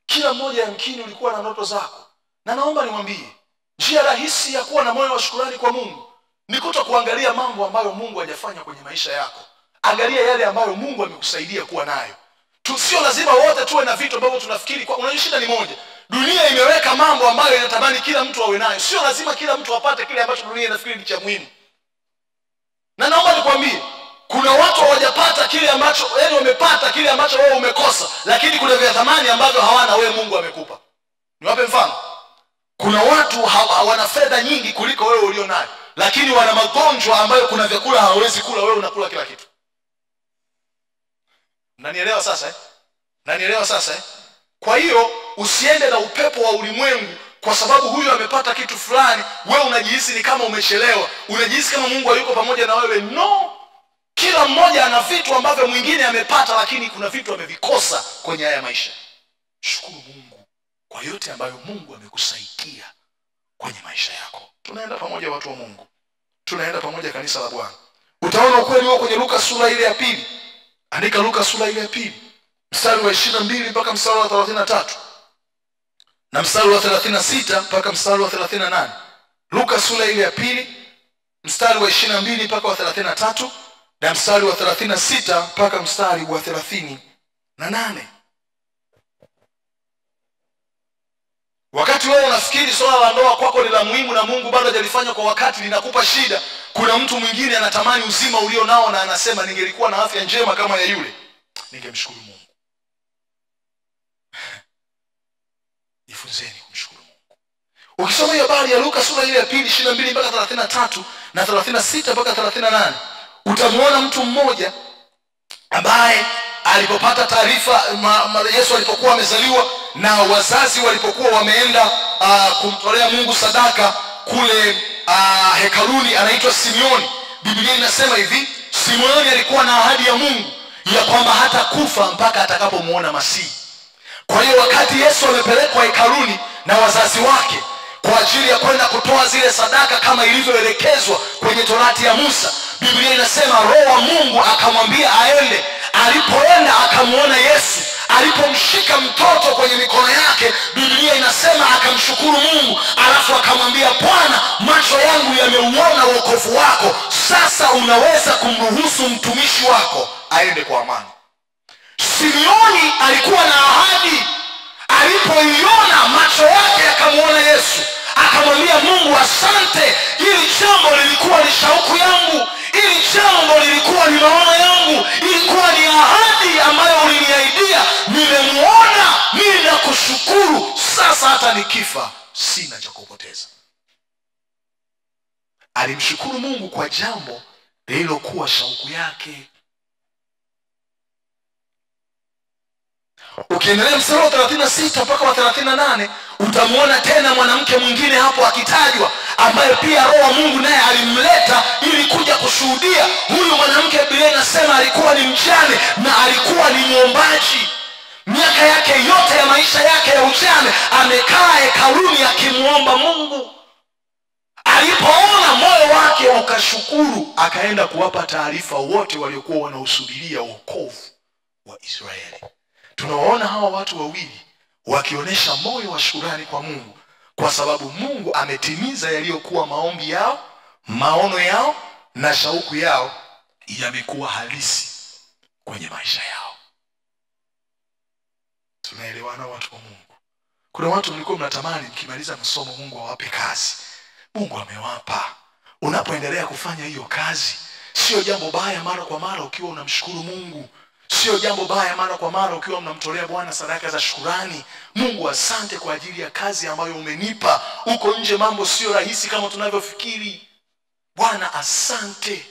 Speaker 1: kila mmoja yamkini ulikuwa na ndoto zako, na naomba niwaambie njia rahisi ya kuwa na moyo wa shukrani kwa Mungu ni kutokuangalia mambo ambayo Mungu hajafanya kwenye maisha yako. Angalia yale ambayo Mungu amekusaidia kuwa nayo. Sio lazima wote tuwe na vitu ambavyo tunafikiri kwa. Unajua shida ni moja, dunia imeweka mambo ambayo inatamani kila mtu awe nayo. Sio lazima kila mtu apate kile ambacho dunia inafikiri ni cha muhimu. Na naomba nikwambie, kuna watu hawajapata kile ambacho, yaani wamepata kile ambacho wewe umekosa, lakini kuna vya thamani ambavyo hawana, wewe Mungu amekupa. Niwape mfano. Kuna watu hawana fedha nyingi kuliko wewe ulio nayo, lakini wana magonjwa ambayo kuna vyakula hawawezi kula, wewe unakula kila kitu. Nanielewa sasa eh? Nanielewa sasa eh? Kwa hiyo usiende na upepo wa ulimwengu kwa sababu huyu amepata kitu fulani, wewe unajihisi ni kama umechelewa, unajihisi kama Mungu hayuko pamoja na wewe. No. Kila mmoja ana vitu ambavyo mwingine amepata, lakini kuna vitu amevikosa kwenye haya maisha. Shukuru Mungu kwa yote ambayo Mungu amekusaidia kwenye maisha yako. Tunaenda pamoja watu wa Mungu. Tunaenda pamoja kanisa la Bwana. Utaona ukweli wao kwenye Luka sura ile ya 2. Andika Luka sura ile ya 2. Mstari wa 22 mpaka mstari wa 33. Na mstari wa 36 mpaka mstari wa 38. Luka sura ile ya 2, mstari wa 22 mpaka wa 33. Na mstari wa 36 mpaka mstari wa 38. Wakati wewe unafikiri swala la ndoa kwako ni la muhimu na Mungu bado hajalifanya kwa wakati, linakupa shida, kuna mtu mwingine anatamani uzima ulio nao na anasema ningelikuwa na afya njema kama ya yule, ningemshukuru Mungu. Jifunzeni kumshukuru Mungu. Ukisoma hiyo habari ya Luka sura ile ya 2 22 mpaka 33 na 36 mpaka 38, utamuona mtu mmoja ambaye alipopata taarifa Yesu alipokuwa amezaliwa na wazazi walipokuwa wameenda kumtolea Mungu sadaka kule hekaluni, anaitwa Simeoni. Biblia inasema hivi, Simeoni alikuwa na ahadi ya Mungu ya kwamba hata kufa mpaka atakapomuona Masihi. Kwa hiyo wakati Yesu amepelekwa hekaluni na wazazi wake kwa ajili ya kwenda kutoa zile sadaka kama ilivyoelekezwa kwenye Torati ya Musa, Biblia inasema Roho wa Mungu akamwambia aende. Alipoenda akamuona Yesu, Alipomshika mtoto kwenye mikono yake, Biblia inasema akamshukuru Mungu, alafu akamwambia, Bwana, macho yangu yameuona wokovu wako, sasa unaweza kumruhusu mtumishi wako aende kwa amani. Simeoni alikuwa na ahadi. Alipoiona macho yake akamuona Yesu, akamwambia Mungu, asante, hili jambo lilikuwa ni shauku yangu, hili jambo lilikuwa ni maono yangu, ilikuwa ni ahadi ambayo uliniahidia, nimemuona, mimi nakushukuru, sasa hata nikifa sina cha kupoteza. Alimshukuru Mungu kwa jambo lililokuwa shauku yake. Ukiendelea mstari wa 36 mpaka wa 38 utamuona tena mwanamke mwingine hapo akitajwa, ambaye pia Roho wa Mungu naye alimleta ili kuja kushuhudia. Huyu mwanamke Biblia inasema alikuwa ni mjane na alikuwa ni muombaji. Miaka yake yote ya maisha yake ya ujane amekaa hekaluni akimuomba Mungu. Alipoona moyo wake ukashukuru, akaenda kuwapa taarifa wote waliokuwa wanahusudiria wokovu wa Israeli. Tunawaona hawa watu wawili wakionyesha moyo wa shukrani kwa Mungu, kwa sababu Mungu ametimiza yaliyokuwa maombi yao, maono yao na shauku yao yamekuwa halisi kwenye maisha yao. Tunaelewana watu wa Mungu? Kuna watu mlikuwa mnatamani mkimaliza masomo Mungu awape kazi. Mungu amewapa. Unapoendelea kufanya hiyo kazi, sio jambo baya mara kwa mara ukiwa unamshukuru Mungu. Sio jambo baya mara kwa mara ukiwa mnamtolea Bwana sadaka za shukrani. Mungu, asante kwa ajili ya kazi ambayo umenipa. Uko nje mambo sio rahisi kama tunavyofikiri. Bwana, asante.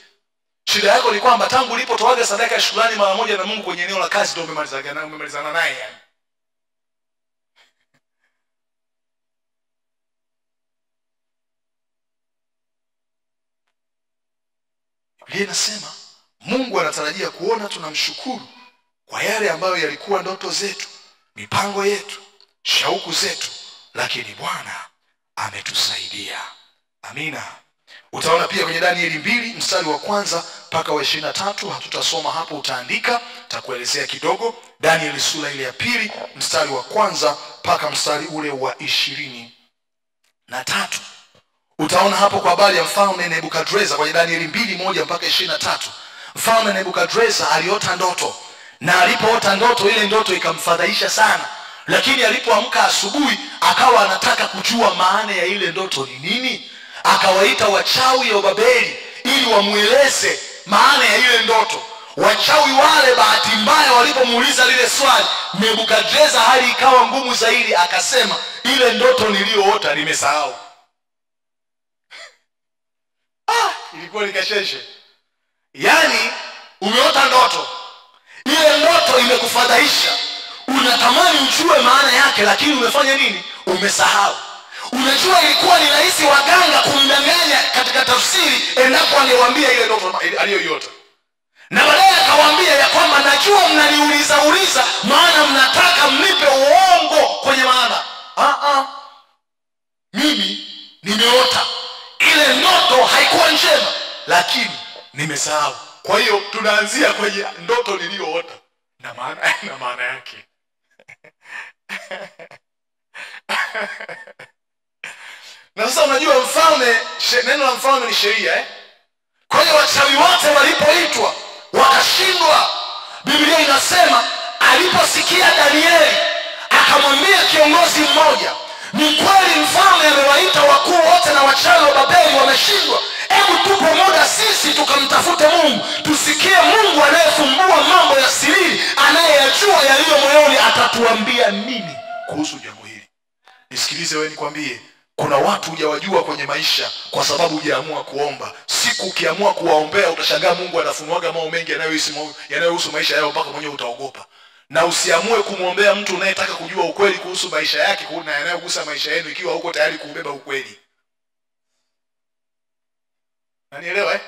Speaker 1: Shida yako ni kwamba tangu ulipotoaga sadaka ya shukrani mara moja na Mungu kwenye eneo la kazi ndio umemalizana naye yani. Biblia inasema Mungu anatarajia kuona tunamshukuru kwa yale ambayo yalikuwa ndoto zetu, mipango yetu, shauku zetu, lakini Bwana ametusaidia. Amina. Utaona pia kwenye Danieli 2 mstari wa 1 mpaka wa 23, hatutasoma hapo, utaandika, takuelezea kidogo. Danieli sura ile ya 2 mstari wa 1 mpaka mstari ule wa 23. Utaona hapo kwa habari ya mfalme Nebukadreza kwenye Danieli 2:1 mpaka 23. Mfalme Nebukadreza aliota ndoto, na alipoota ndoto ile ndoto ikamfadhaisha sana, lakini alipoamka asubuhi akawa anataka kujua maana ya ile ndoto ni nini. Akawaita wachawi wa Babeli ili wamueleze maana ya ile ndoto. Wachawi wale bahati mbaya walipomuuliza lile swali, Nebukadreza hali ikawa ngumu zaidi, akasema, ile ndoto niliyoota nimesahau. Ilikuwa nikasheshe. Yani umeota ndoto, ile ndoto imekufadhaisha, unatamani ujue maana yake, lakini umefanya nini? Umesahau. Unajua ilikuwa ni rahisi waganga kumdanganya katika tafsiri endapo angewaambia ile ndoto aliyoiota, na baadaye akawaambia ya kwamba najua mnaniuliza maana mnataka mnipe uongo kwenye maana. Mimi nimeota, ile ndoto haikuwa njema, lakini nimesahau. Kwa hiyo tunaanzia kwenye ndoto niliyoota na maana yake. Na sasa unajua mfalme, neno la mfalme ni sheria Kwa hiyo wachawi wote walipoitwa wakashindwa. Biblia inasema aliposikia Danieli akamwambia kiongozi mmoja, ni kweli mfalme amewaita wakuu wote na wachawi wa Babeli wameshindwa. Hebu tupo muda sisi tukamtafute Mungu, tusikie Mungu anayefumbua mambo ya siri, anayeyajua yaliyo moyoni, atatuambia nini kuhusu jambo hili. Nisikilize wewe nikwambie, kuna watu hujawajua kwenye maisha kwa sababu hujaamua kuomba. Siku ukiamua kuwaombea utashangaa Mungu anafunuaga mambo mengi yanayohusu maisha yao mpaka mwenyewe utaogopa. Na usiamue kumwombea mtu unayetaka kujua ukweli kuhusu maisha yake na yanayogusa maisha yenu ikiwa huko tayari kuubeba ukweli. Unanielewa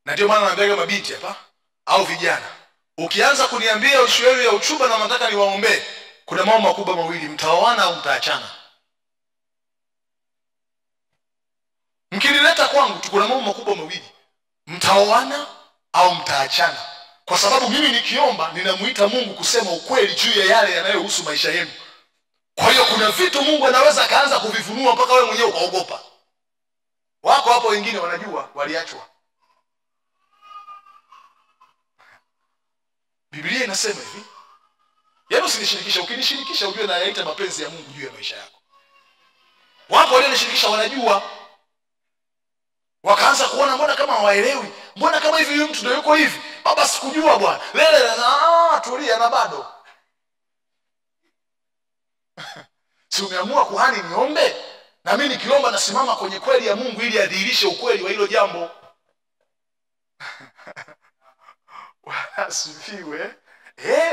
Speaker 1: Na ndio maana naambiaga mabinti hapa au vijana, ukianza kuniambia ushauri ya uchumba na nataka niwaombee, kuna mambo makubwa mawili, mtaoana au mtaachana. Mkinileta kwangu kuna mambo makubwa mawili, mtaoana au mtaachana. Kwa sababu mimi nikiomba ninamuita Mungu kusema ukweli juu ya yale yanayohusu maisha yenu. Kwa hiyo kuna vitu Mungu anaweza kaanza kuvifunua mpaka wewe mwenyewe ukaogopa. Wako hapo wengine wanajua waliachwa. Biblia inasema hivi, yaani usinishirikisha, ukinishirikisha ujue na yaita mapenzi ya Mungu juu ya maisha yako. Wapo walionishirikisha wanajua, wakaanza kuona mbona kama hawaelewi, mbona kama hivi mtu ndio yuko hivi. Baba sikujua bwana. Lele na tulia na bado. Si umeamua kuhani niombe? Na mimi nikiomba nasimama kwenye kweli ya Mungu ili adhihirishe ukweli wa hilo jambo. Wasifiwe.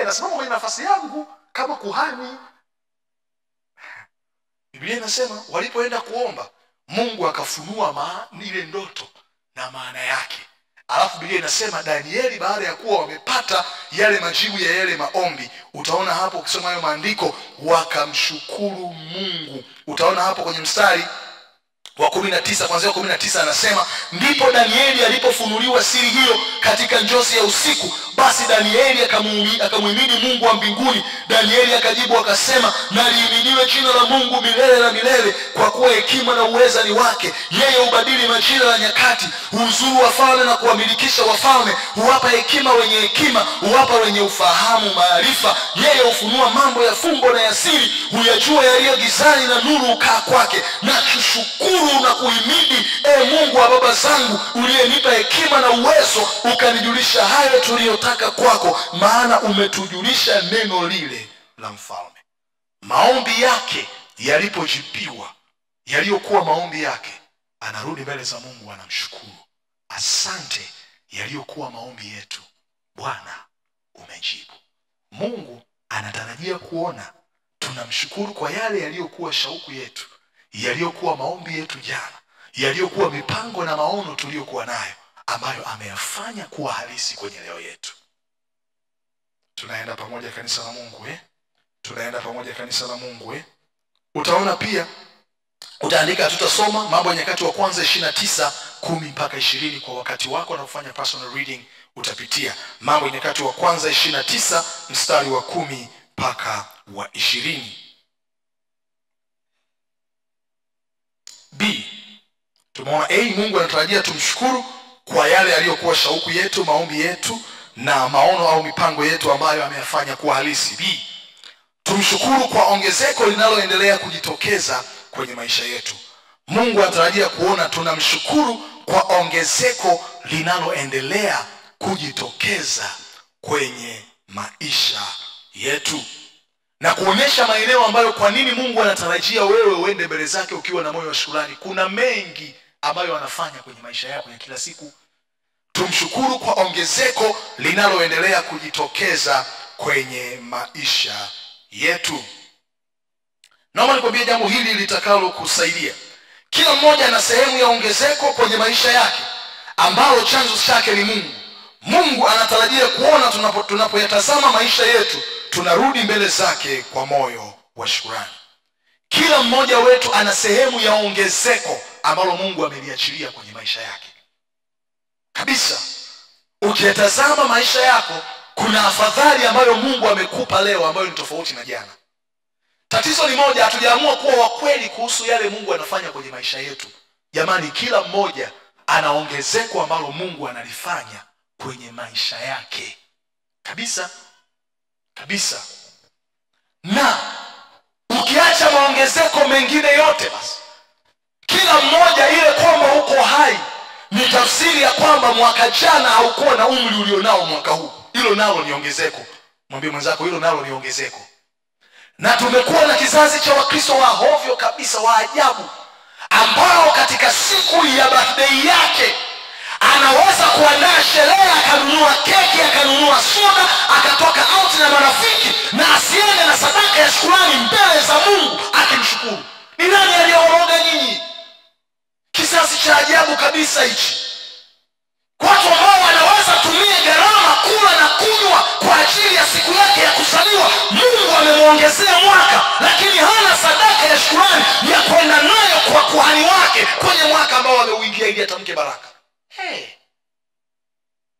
Speaker 1: Nasimama kwenye nafasi yangu kama kuhani. Biblia inasema walipoenda kuomba, Mungu akafunua ile ndoto na maana yake. Alafu Biblia inasema Danieli baada ya kuwa wamepata yale majibu ya yale maombi, utaona hapo ukisoma hayo maandiko, wakamshukuru Mungu. Utaona hapo kwenye mstari wa 19, kuanzia 19 anasema, ndipo Danieli alipofunuliwa siri hiyo katika njozi ya usiku, basi Danieli akamuhimidi Mungu wa mbinguni. Danieli akajibu akasema, na lihimidiwe jina la Mungu milele na milele, kwa kuwa hekima na uweza ni wake. Yeye hubadili majira na nyakati, huuzuru wafalme na kuwamilikisha wafalme, huwapa hekima wenye hekima, huwapa wenye ufahamu maarifa. Yeye hufunua mambo ya fumbo na ya siri, huyajua yaliyo gizani na nuru ukaa kwake. Na kushukuru na kuhimidi, Mungu wa baba zangu, uliyenipa hekima na uwezo, ukanijulisha hayo tuliyotaka kwako, maana umetujulisha neno lile la mfalme. Maombi yake yalipojibiwa, yaliyokuwa maombi yake, anarudi mbele za Mungu anamshukuru. Asante, yaliyokuwa maombi yetu Bwana umejibu. Mungu anatarajia kuona tunamshukuru kwa yale yaliyokuwa shauku yetu, yaliyokuwa maombi yetu jana, yaliyokuwa mipango na maono tuliyokuwa nayo, ambayo ameyafanya kuwa halisi kwenye leo yetu. Tunaenda pamoja kanisa la Mungu Tunaenda pamoja kanisa la Mungu Utaona pia, utaandika, tutasoma Mambo ya Nyakati wa Kwanza 29:10 mpaka 20 kwa wakati wako na kufanya personal reading. Utapitia Mambo ya Nyakati wa Kwanza 29 mstari wa 10 mpaka wa 20. B, tumeona Mungu anatarajia tumshukuru kwa yale yaliyokuwa shauku yetu, maombi yetu na maono au mipango yetu ambayo ameyafanya kuwa halisi. B, tumshukuru kwa ongezeko linaloendelea kujitokeza kwenye maisha yetu. Mungu anatarajia kuona tunamshukuru kwa ongezeko linaloendelea kujitokeza kwenye maisha yetu, na kuonyesha maeneo ambayo kwa nini Mungu anatarajia wewe uende mbele zake ukiwa na moyo wa shukrani. Kuna mengi ambayo anafanya kwenye maisha yako ya kila siku. Tumshukuru kwa ongezeko linaloendelea kujitokeza kwenye maisha yetu. Naomba nikwambie jambo hili litakalo kusaidia. Kila mmoja ana sehemu ya ongezeko kwenye maisha yake ambalo chanzo chake ni Mungu. Mungu anatarajia kuona tunapoyatazama maisha yetu tunarudi mbele zake kwa moyo wa shukrani. Kila mmoja wetu ana sehemu ya ongezeko ambalo Mungu ameliachilia kwenye maisha yake. Kabisa, ukiyatazama maisha yako, kuna afadhali ambayo Mungu amekupa leo ambayo ni tofauti na jana. Tatizo ni moja, hatujaamua kuwa wa kweli kuhusu yale Mungu anafanya kwenye maisha yetu. Jamani, kila mmoja ana ongezeko ambalo Mungu analifanya kwenye maisha yake. Kabisa. Kabisa. Na ukiacha maongezeko mengine yote, basi kila mmoja ile kwamba uko hai ni tafsiri ya kwamba mwaka jana haukuwa na umri ulionao mwaka huu. Hilo nalo ni ongezeko. Mwambie mwenzako hilo nalo ni ongezeko. Na tumekuwa na kizazi cha Wakristo wa hovyo kabisa, wa ajabu, ambao katika siku ya birthday yake anaweza kuandaa sherehe, akanunua keki, akanunua soda, akatoka out na marafiki, na asiende na sadaka ya shukrani mbele za Mungu akimshukuru. Ni nani aliyewaroga nyinyi? Kizazi cha ajabu kabisa hichi. Watu ambao wanaweza tumia gharama kula na kunywa kwa ajili ya siku yake ya kuzaliwa. Mungu amemuongezea mwaka, lakini hana sadaka ya shukrani ya kwenda nayo kwa kuhani wake kwenye mwaka ambao ameuingia ili atamke baraka.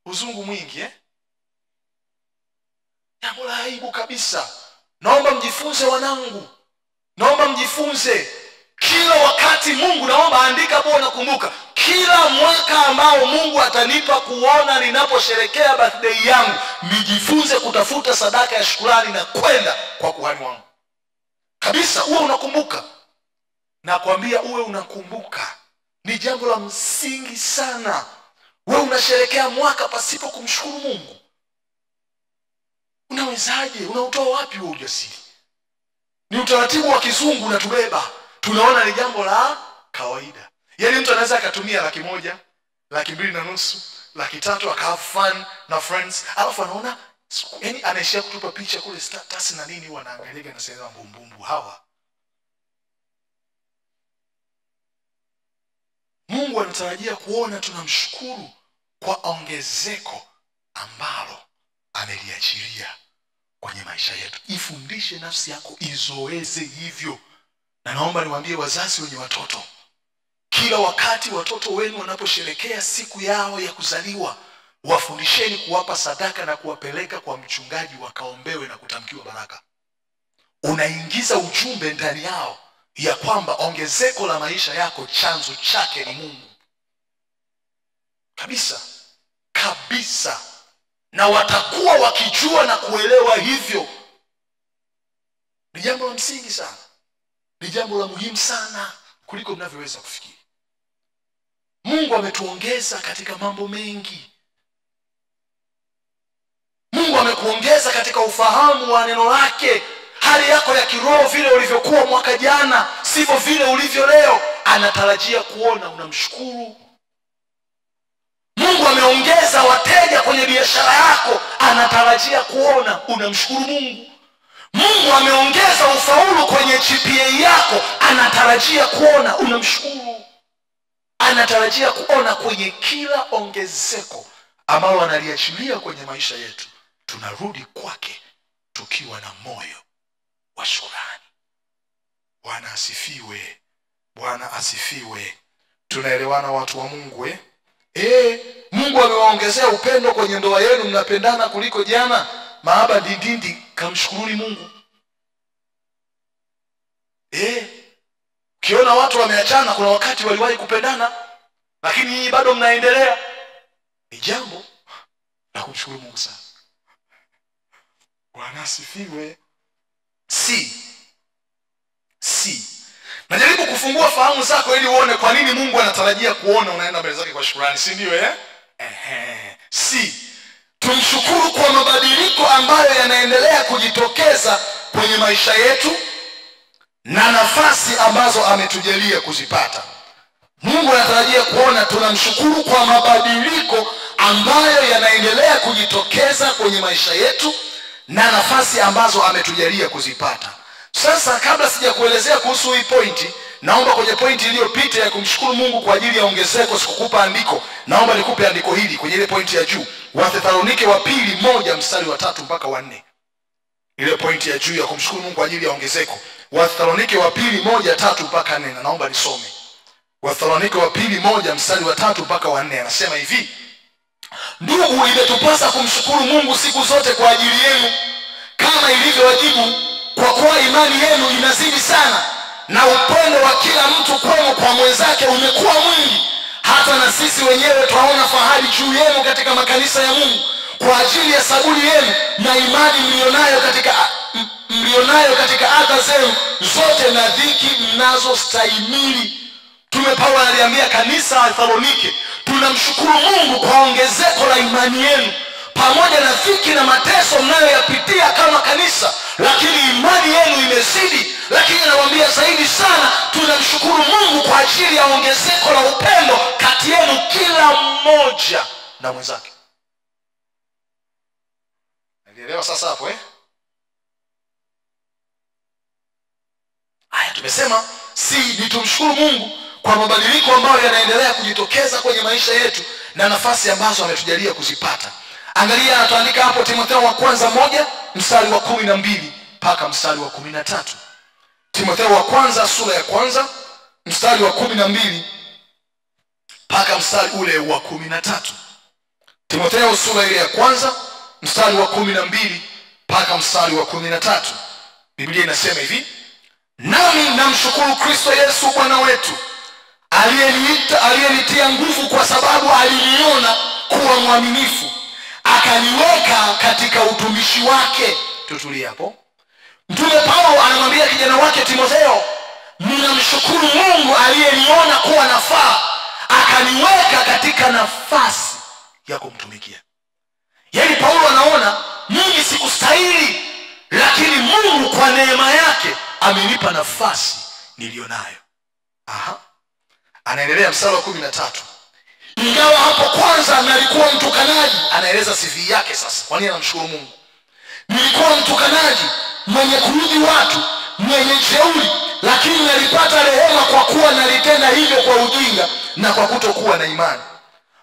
Speaker 1: Uzungu mwingi Jambo la aibu kabisa. Naomba mjifunze wanangu. Naomba mjifunze. Kila wakati Mungu, naomba andika hapo, nakumbuka kila mwaka ambao Mungu atanipa kuona ninaposherekea birthday yangu, nijifunze kutafuta sadaka ya shukrani na kwenda kwa kuhani wangu. Kabisa uwe unakumbuka. Nakwambia uwe unakumbuka. Ni jambo la msingi sana. Wewe unasherekea mwaka pasipo kumshukuru Mungu. Unawezaje? Unautoa wapi huo ujasiri? Ni utaratibu wa kizungu unatubeba. Tunaona ni jambo la kawaida. Yaani mtu anaweza akatumia 100,000, 250,000, 300,000 aka have fun na friends, alafu anaona yaani anaishia kutupa picha kule status na nini, wanaangalia na sema mbumbumbu hawa. Mungu anatarajia kuona tunamshukuru kwa ongezeko ambalo ameliachilia kwenye maisha yetu. Ifundishe nafsi yako izoeze hivyo. Na naomba niwaambie wazazi wenye watoto, kila wakati watoto wenu wanaposherekea siku yao ya kuzaliwa, wafundisheni kuwapa sadaka na kuwapeleka kwa mchungaji wakaombewe na kutamkiwa baraka. Unaingiza ujumbe ndani yao ya kwamba ongezeko la maisha yako chanzo chake ni Mungu. Kabisa. Kabisa. Na watakuwa wakijua na kuelewa hivyo. Ni jambo la msingi sana. Ni jambo la muhimu sana kuliko mnavyoweza kufikiri. Mungu ametuongeza katika mambo mengi. Mungu amekuongeza katika ufahamu wa neno lake. Hali yako ya kiroho vile ulivyokuwa mwaka jana sivyo vile ulivyo leo. Anatarajia kuona unamshukuru. Mungu ameongeza wateja kwenye biashara yako, anatarajia kuona unamshukuru Mungu. Mungu ameongeza ufaulu kwenye GPA yako, anatarajia kuona unamshukuru. Anatarajia kuona kwenye kila ongezeko ambalo analiachilia kwenye maisha yetu, tunarudi kwake tukiwa na moyo wa shukrani. Bwana asifiwe. Bwana asifiwe. Tunaelewana watu wa Mungu Mungu amewaongezea upendo kwenye ndoa yenu, mnapendana kuliko jana. Mahaba dindindi, kamshukuruni Mungu. Ukiona watu wameachana, kuna wakati waliwahi kupendana, lakini nyinyi bado mnaendelea, ni jambo la kumshukuru Mungu sana. Bwana asifiwe. Najaribu kufungua fahamu zako ili uone kwa nini Mungu anatarajia kuona unaenda mbele zake kwa shukrani, si ndio tumshukuru kwa mabadiliko ambayo yanaendelea kujitokeza kwenye maisha yetu na nafasi ambazo ametujalia kuzipata. Mungu anatarajia kuona tunamshukuru kwa mabadiliko ambayo yanaendelea kujitokeza kwenye maisha yetu na nafasi ambazo ametujalia kuzipata. Sasa kabla sijakuelezea kuhusu hii pointi, naomba kwenye pointi iliyopita ya kumshukuru Mungu kwa ajili ya ongezeko sikukupa andiko. Naomba nikupe andiko hili kwenye ile pointi ya juu. Wathesalonike wa pili 1 mstari wa 3 mpaka wa 4. Ile pointi ya juu ya kumshukuru Mungu kwa ajili ya ongezeko. Wathesalonike wa pili 1:3 mpaka 4. Naomba nisome. Wathesalonike wa pili 1 mstari wa 3 mpaka wa 4 anasema hivi: Ndugu, imetupasa kumshukuru Mungu siku zote kwa ajili yenu, kama ilivyo wajibu, kwa kuwa imani yenu inazidi sana, na upendo wa kila mtu kwenu kwa mwenzake umekuwa mwingi, hata na sisi wenyewe twaona fahari juu yenu katika makanisa ya Mungu, kwa ajili ya saburi yenu na imani mlionayo katika adha zenu zote na dhiki mnazostahimili. Mtume Paulo aliambia kanisa la Thesalonike, tunamshukuru Mungu kwa ongezeko la imani yenu pamoja na dhiki na mateso mnayoyapitia kama kanisa, lakini imani yenu imezidi. Lakini anawaambia zaidi sana, tunamshukuru Mungu kwa ajili ya ongezeko la upendo kati yenu kila mmoja na mwenzake. Naelewa sasa hapo Haya, tumesema ni tumshukuru Mungu kwa mabadiliko ambayo yanaendelea kujitokeza kwenye maisha yetu na nafasi ambazo ametujalia kuzipata. Angalia anatuandika hapo Timotheo wa kwanza 1 mstari wa 12 mpaka mstari wa 13. Timotheo wa kwanza sura ya kwanza mstari wa 12 mpaka mstari ule wa 13. Timotheo sura ile ya kwanza mstari wa 12 mpaka mstari wa 13. Biblia inasema hivi: nami namshukuru Kristo Yesu Bwana wetu, aliyenitia nguvu, kwa sababu aliniona kuwa mwaminifu, akaniweka katika utumishi wake. Tutulie hapo. Mtume Paulo anamwambia kijana wake Timotheo, ninamshukuru Mungu aliyeniona kuwa nafaa, akaniweka katika nafasi ya kumtumikia. Yaani Paulo anaona mimi sikustahili, lakini Mungu kwa neema yake amenipa nafasi nilionayo. Anaendelea mstari wa 13. Ingawa hapo kwanza nilikuwa mtukanaji, anaeleza CV yake sasa. Kwa nini anamshukuru Mungu? Nilikuwa mtukanaji, mwenye kuudhi watu, mwenye jeuri, lakini nilipata rehema kwa kuwa nalitenda hivyo kwa ujinga na kwa kutokuwa na imani.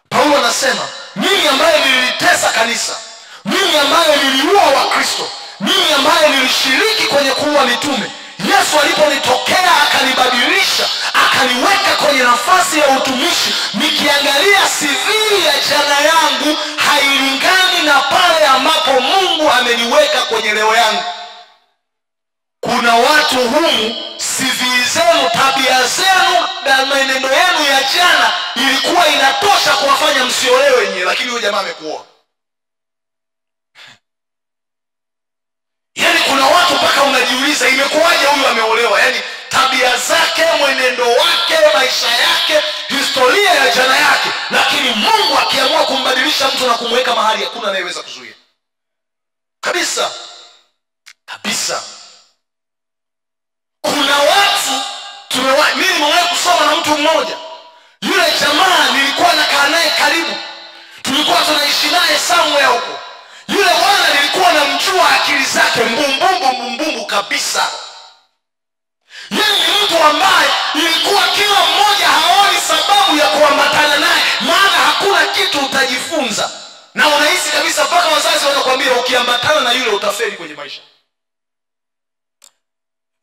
Speaker 1: Paulo anasema, mimi ambaye nilitesa kanisa, mimi ambaye niliua Wakristo, mimi ambaye nilishiriki kwenye kuua mitume, Yesu aliponitokea akanibadilisha, akaniweka kwenye nafasi ya utumishi. Nikiangalia CV ya jana yangu hailingani na pale ambapo Mungu ameniweka kwenye leo yangu. Kuna watu humu CV zenu, tabia zenu na maneno yenu ya jana ilikuwa inatosha kuwafanya msiolewe wenyewe, lakini huyo jamaa amekuoa. Yaani kuna watu mpaka unajiuliza imekuwaje huyu ameolewa. Yaani tabia zake, mwenendo wake, maisha yake, historia ya jana yake, lakini Mungu akiamua kumbadilisha mtu na kumweka mahali, hakuna anayeweza kuzuia. Kabisa. Kabisa. Kuna watu mimi nimewahi kusoma na mtu mmoja. Yule jamaa nilikuwa nakaa naye karibu, tulikuwa tunaishi naye somewhere huko. Yule bwana nilikuwa namjua akili zake mbumbumbu kabisa. Yeye ni mtu ambaye ilikuwa kila mmoja haoni sababu ya kuambatana naye, maana hakuna kitu utajifunza. Na unahisi kabisa mpaka wazazi wanakuambia ukiambatana na yule utafeli kwenye maisha.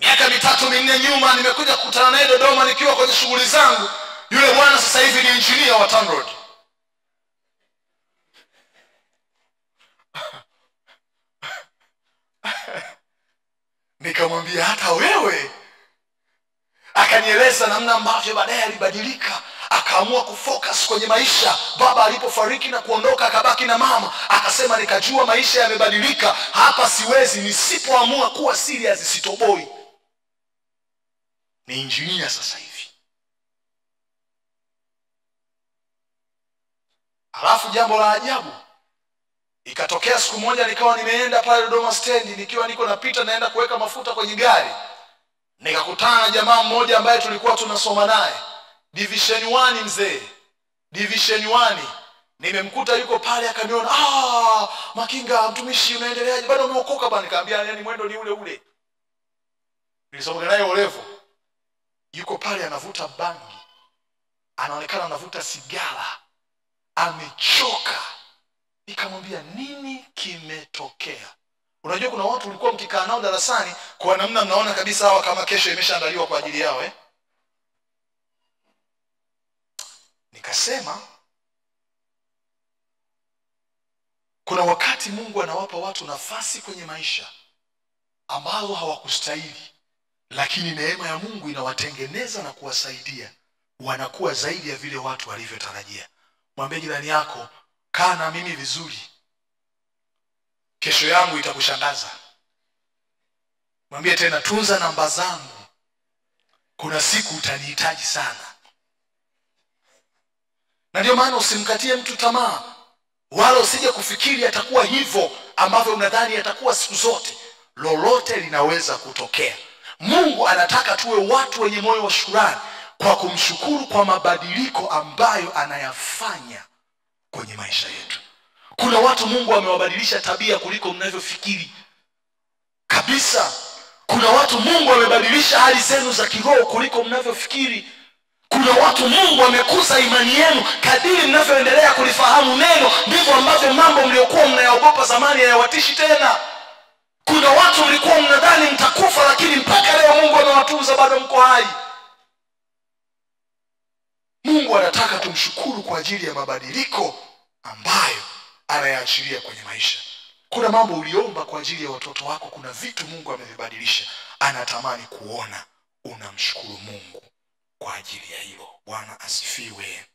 Speaker 1: Miaka 3-4 nyuma nimekuja kukutana naye Dodoma nikiwa kwenye shughuli zangu. Yule bwana sasa hivi ni engineer wa TANROADS. Nikamwambia hata wewe. Akanieleza namna ambavyo baadaye alibadilika, akaamua kufocus kwenye maisha. Baba alipofariki na kuondoka akabaki na mama, akasema nikajua maisha yamebadilika, hapa siwezi, nisipoamua kuwa serious sitoboi. Ni engineer sasa hivi. Alafu jambo la ajabu, ikatokea siku moja nikawa nimeenda pale Dodoma stendi, nikiwa niko napita naenda kuweka mafuta kwenye gari, nikakutana na jamaa mmoja ambaye tulikuwa tunasoma naye division 1 mzee. Division 1. Nimemkuta yuko pale, akaniona, Makinga mtumishi unaendeleaje? Bado umeokoka bwana? Nikamwambia yani mwendo ni ule ule. Nilisoma naye Olevo. Yuko pale anavuta bangi, anaonekana anavuta sigara, amechoka. Nikamwambia nini kimetokea? Unajua kuna watu ulikuwa mkikaa nao darasani kwa namna mnaona kabisa hawa kama kesho imeshaandaliwa kwa ajili yao. Nikasema kuna wakati Mungu anawapa watu nafasi kwenye maisha ambazo hawakustahili, lakini neema ya Mungu inawatengeneza na kuwasaidia wanakuwa zaidi ya vile watu walivyotarajia. Mwambie jirani yako, kaa na mimi vizuri, kesho yangu itakushangaza. Mwambie tena, tunza namba zangu, kuna siku utanihitaji sana. Na ndio maana usimkatie mtu tamaa, wala usije kufikiri atakuwa hivyo ambavyo unadhani atakuwa siku zote. Lolote linaweza kutokea. Mungu anataka tuwe watu wenye moyo wa shukrani kwa kumshukuru kwa mabadiliko ambayo anayafanya kwenye maisha yetu. Kuna watu Mungu amewabadilisha tabia kuliko mnavyofikiri. Kabisa. Kuna watu Mungu amebadilisha hali zenu za kiroho kuliko mnavyofikiri. Kuna watu Mungu amekuza imani yenu, kadiri mnavyoendelea kulifahamu neno ndivyo ambavyo mambo mliokuwa mnayaogopa zamani hayawatishi tena. Kuna watu mlikuwa mnadhani mtakufa, lakini mpaka leo Mungu amewatunza bado mko hai. Mungu anataka tumshukuru kwa ajili ya mabadiliko ambayo anayaachilia kwenye maisha. Kuna mambo uliomba kwa ajili ya watoto wako, kuna vitu Mungu amevibadilisha. Anatamani kuona unamshukuru Mungu kwa ajili ya hilo. Bwana asifiwe.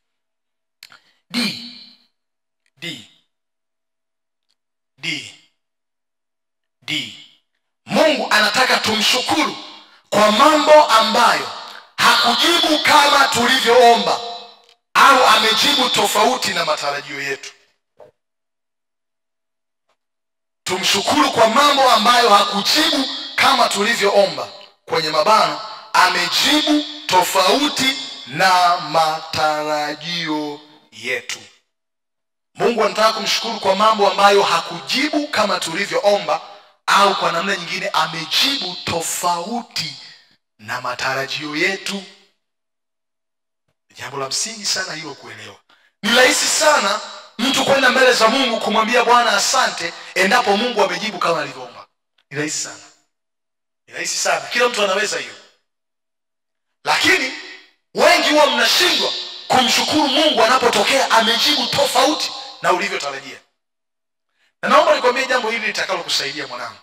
Speaker 1: Mungu anataka tumshukuru kwa mambo ambayo hakujibu kama tulivyoomba au amejibu tofauti na matarajio yetu. Tumshukuru kwa mambo ambayo hakujibu kama tulivyoomba, kwenye mabano amejibu tofauti na matarajio yetu. Mungu anataka kumshukuru kwa mambo ambayo hakujibu kama tulivyoomba au kwa namna nyingine amejibu tofauti na matarajio yetu. Jambo la msingi sana hilo kuelewa. Ni rahisi sana mtu kwenda mbele za Mungu kumwambia Bwana asante endapo Mungu amejibu kama alivyoomba. Ni rahisi sana. Ni rahisi sana. Kila mtu anaweza hiyo. Lakini wengi huwa mnashindwa kumshukuru Mungu anapotokea amejibu tofauti na ulivyotarajia. Na naomba nikwambie jambo hili litakalo kusaidia mwanangu.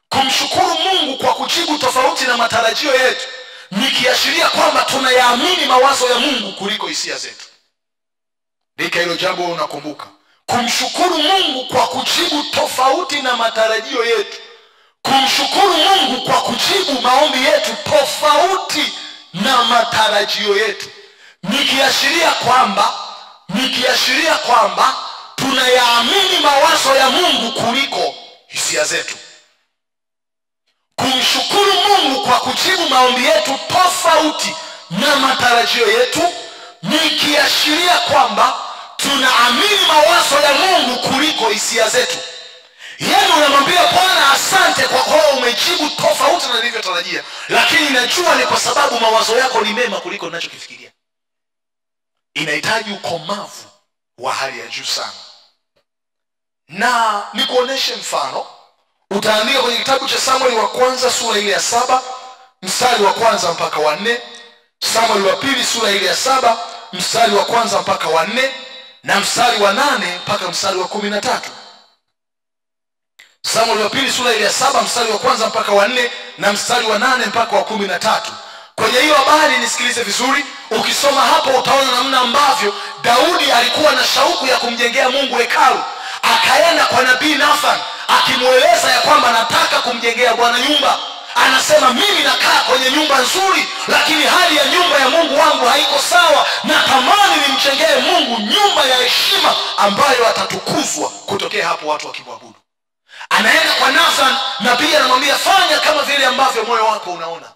Speaker 1: Kumshukuru Mungu kwa kujibu tofauti na matarajio yetu ni kiashiria kwamba tunayaamini mawazo ya Mungu kuliko hisia zetu. Ndika hilo jambo unakumbuka. Kumshukuru Mungu kwa kujibu tofauti na matarajio yetu, kumshukuru Mungu kwa kujibu maombi yetu tofauti na matarajio yetu, ni kiashiria kwamba tunayaamini mawazo ya Mungu kuliko hisia zetu. Kumshukuru Mungu kwa kujibu maombi yetu tofauti na matarajio yetu ni kiashiria kwamba tunaamini mawazo ya Mungu kuliko hisia zetu. Yaani unamwambia Bwana asante kwa kuwa umejibu tofauti na nilivyotarajia, lakini najua ni kwa sababu mawazo yako ni mema kuliko ninachokifikiria. Inahitaji ukomavu wa hali ya juu sana. Na nikuoneshe mfano. Utaandika kwenye kitabu cha Samueli wa kwanza sura ile ya 7 mstari wa kwanza mpaka wa 4, Samueli wa pili sura ile ya 7 mstari wa kwanza mpaka wa 4 na mstari wa 8 mpaka mstari wa 13. Samueli wa pili sura ile ya 7 mstari wa kwanza mpaka wa 4 na mstari wa 8 mpaka wa 13. Kwenye hiyo habari nisikilize vizuri, ukisoma hapo utaona namna ambavyo Daudi alikuwa na shauku ya kumjengea Mungu hekalu. Akaenda kwa nabii Nathan akimueleza ya kwamba nataka kumjengea Bwana nyumba. Anasema mimi nakaa kwenye nyumba nzuri, lakini hali ya nyumba ya Mungu wangu haiko sawa. Natamani nimjengee Mungu nyumba ya heshima ambayo atatukuzwa kutokea hapo watu wakimwabudu. Anaenda kwa Nathan, nabii anamwambia fanya kama vile ambavyo moyo wako unaona.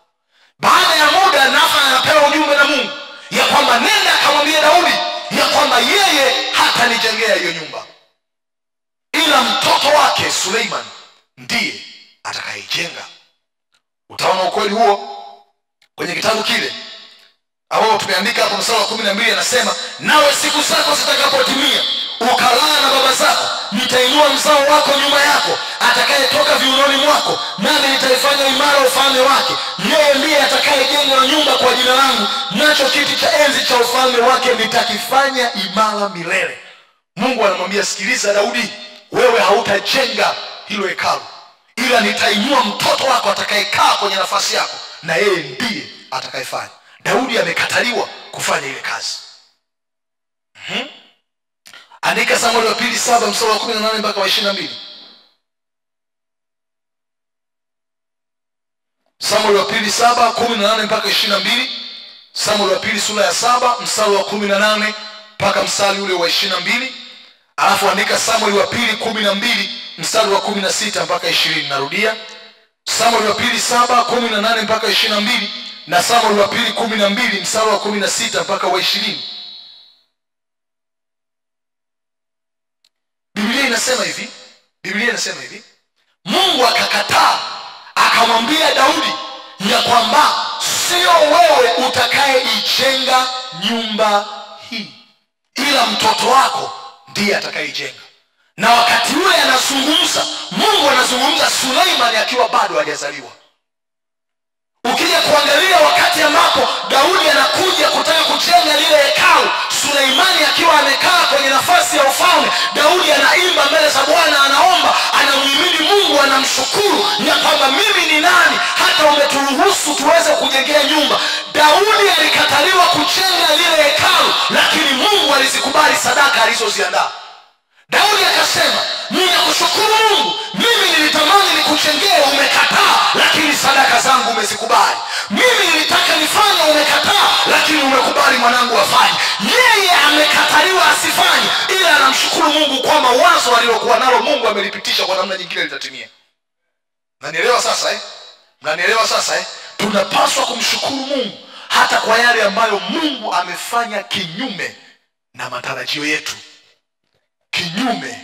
Speaker 1: Baada ya muda Nathan anapewa ujumbe na Mungu ya kwamba nenda akamwambia Daudi ya kwamba yeye hatanijengea hiyo nyumba, ila mtoto wake Suleiman ndiye atakayejenga. Utaona ukweli huo kwenye kitabu kile ambao tumeandika hapo mstari wa 12. Anasema nawe siku zako zitakapotimia ukalala na baba zako, nitainua mzao wako nyuma yako atakayetoka viunoni mwako, nami nitaifanya imara ufalme wake. Yeye ndiye atakayejenga nyumba kwa jina langu, nacho kiti cha enzi cha ufalme wake nitakifanya imara milele. Mungu anamwambia sikiliza Daudi, wewe hautajenga hilo hekalu, ila nitainua mtoto wako atakayekaa kwenye nafasi yako, na yeye ndiye atakayefanya. Daudi amekataliwa kufanya ile kazi. Andika Samueli wa pili 7 mstari wa 18 mpaka wa 22. Samueli wa pili 7 18 mpaka 22. Samueli wa pili sura ya 7 mstari wa 18 mpaka mstari ule wa 22. Alafu andika Samueli wa pili 12 mstari wa 16 mpaka 20. Narudia, Samueli wa pili 7 18 mpaka 22 na Samueli wa pili 12 mstari wa 16 mpaka wa 20. Biblia inasema hivi, Mungu akakataa, akamwambia Daudi ya kwamba sio wewe utakayeijenga nyumba hii, ila mtoto wako ndiye atakayeijenga. Na wakati ule anazungumza, Mungu anazungumza Suleiman akiwa bado hajazaliwa. Ukija kuangalia wakati ambapo Daudi anakuja kutaka kujenga lile hekalu, Suleimani akiwa amekaa kwenye nafasi ya ufalme, Daudi anaimba mbele za Bwana, anaomba, anamhimidi Mungu, anamshukuru ya kwamba mimi ni nani hata umeturuhusu tuweze kujengea nyumba. Daudi alikataliwa kujenga lile hekalu, lakini Mungu alizikubali sadaka alizoziandaa. Daudi akasema, ninakushukuru Mungu, mimi nilitamani nikujengee, umekataa, lakini sadaka zangu umezikubali. Mimi nilitaka nifanye, umekataa, lakini umekubali mwanangu afanye. Yeye amekataliwa asifanye, ila anamshukuru Mungu kwamba wazo alilokuwa nalo Mungu amelipitisha kwa namna nyingine litatimia. Mnanielewa sasa Mnanielewa sasa Tunapaswa kumshukuru Mungu hata kwa yale ambayo Mungu amefanya kinyume na matarajio yetu. Kinyume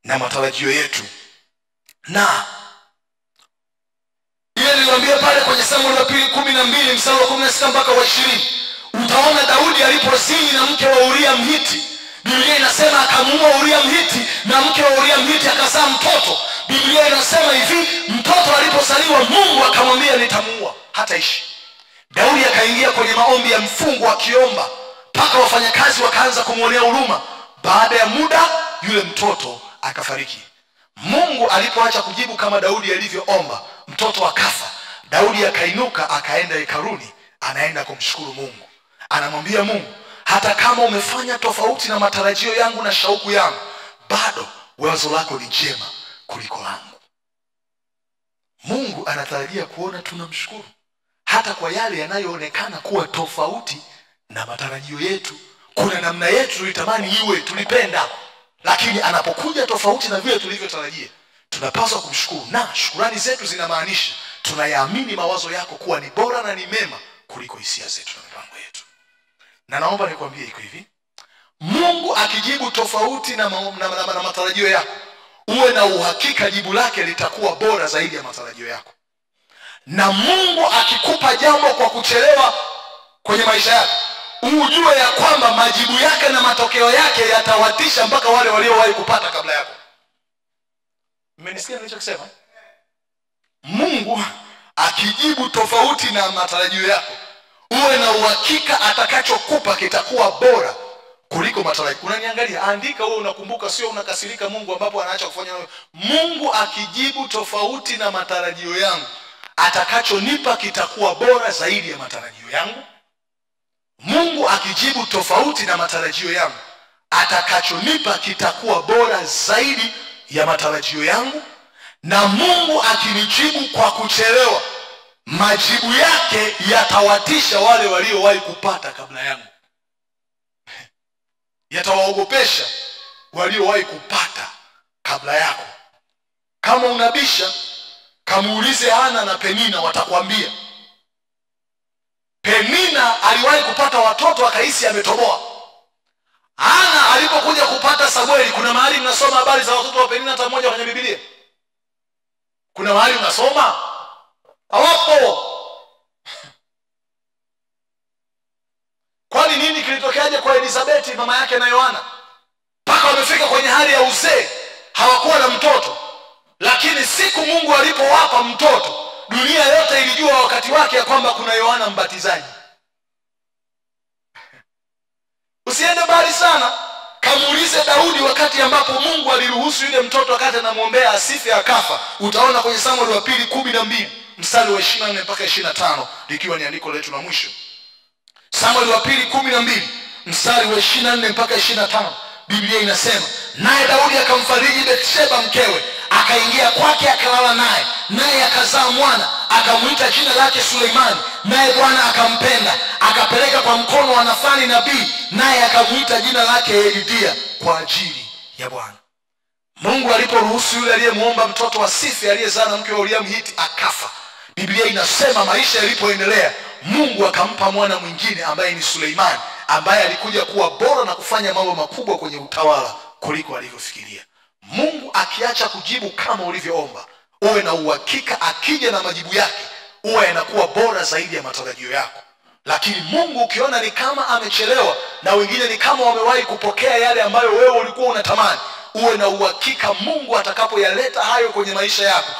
Speaker 1: na matarajio yetu. Na ile niliwaambia pale kwenye Samueli wa pili 12 mstari wa 16 mpaka wa 20, utaona Daudi alipozini na mke wa Uria Mhiti, Biblia inasema akamuua Uria Mhiti na mke wa Uria Mhiti akazaa mtoto. Biblia inasema hivi, mtoto alipozaliwa Mungu akamwambia nitamuua, hataishi. Daudi akaingia kwenye maombi ya mfungo akiomba, mpaka wafanyakazi wakaanza kumuonea huruma. Baada ya muda yule mtoto akafariki. Mungu alipoacha kujibu kama Daudi alivyoomba, mtoto akafa. Daudi akainuka akaenda hekaluni, anaenda kumshukuru Mungu. Anamwambia Mungu, hata kama umefanya tofauti na matarajio yangu na shauku yangu, bado wazo lako ni jema kuliko langu. Mungu anatarajia kuona tunamshukuru hata kwa yale yanayoonekana kuwa tofauti na matarajio yetu. Kuna namna yetu tulitamani iwe, tulipenda, lakini anapokuja tofauti na vile tulivyotarajia, tunapaswa kumshukuru. Na shukrani zetu zinamaanisha tunayaamini mawazo yako kuwa ni bora na ni mema kuliko hisia zetu na mipango yetu. Na naomba nikwambie iko hivi, Mungu akijibu tofauti na matarajio yako, uwe na uhakika jibu lake litakuwa bora zaidi ya matarajio yako. Na Mungu akikupa jambo kwa kuchelewa kwenye maisha yako, ujue ya kwamba majibu yake na matokeo yake yatawatisha mpaka wale waliowahi kupata kabla yako. Mmenisikia nilichokisema? Mungu akijibu tofauti na matarajio yako, uwe na uhakika atakachokupa kitakuwa bora kuliko matarajio. Unaniangalia, andika wewe, unakumbuka, sio unakasirika Mungu ambapo anaacha kufanya. Mungu akijibu tofauti na matarajio yangu, atakachonipa kitakuwa bora zaidi ya matarajio yangu. Mungu akijibu tofauti na matarajio yangu, atakachonipa kitakuwa bora zaidi ya matarajio yangu. Na Mungu akinijibu kwa kuchelewa, majibu yake yatawatisha wale waliowahi kupata kabla yangu. Yatawaogopesha waliowahi kupata kabla yako. Kama unabisha, kamuulize Hana na Penina, watakwambia. Penina aliwahi kupata watoto akahisi ametoboa. Hana alipokuja kupata Samueli, kuna mahali mnasoma habari za watoto wa Penina hata mmoja kwenye Biblia? Kuna mahali unasoma? Hawapo. Kwani nini kilitokeaje kwa Elizabeti mama yake na Yohana? Mpaka wamefika kwenye hali ya uzee hawakuwa na mtoto. Lakini siku Mungu alipowapa mtoto, dunia yote ilijua wakati wake ya kwamba kuna Yohana Mbatizaji. Usiende mbali sana, kamuulize Daudi wakati ambapo Mungu aliruhusu yule mtoto wakati anamuombea asife akafa. Utaona kwenye Samueli wa pili 12 mstari wa 24 mpaka 25, likiwa ni andiko letu la mwisho. Samueli wa pili 12 mstari wa 24 mpaka 25, Biblia inasema, naye Daudi akamfariji Bathsheba mkewe, akaingia kwake akalala naye, naye akazaa mwana, akamuita jina lake Suleimani, naye Bwana akampenda, akapeleka kwa mkono wa Nathani nabii, naye akamuita jina lake Edidia kwa ajili ya Bwana. Mungu aliporuhusu yule aliyemuomba mtoto asife, aliyezaa na mke wa Uria Mhiti, akafa, Biblia inasema maisha yalipoendelea, Mungu akampa mwana mwingine ambaye ni Suleimani, ambaye alikuja kuwa bora na kufanya mambo makubwa kwenye utawala kuliko alivyofikiria. Mungu akiacha kujibu kama ulivyoomba, uwe na uhakika akija na majibu yake uwe yanakuwa bora zaidi ya matarajio yako. Lakini Mungu ukiona ni kama amechelewa na wengine ni kama wamewahi kupokea yale ambayo wewe ulikuwa unatamani, uwe na uhakika Mungu atakapoyaleta hayo kwenye maisha yako,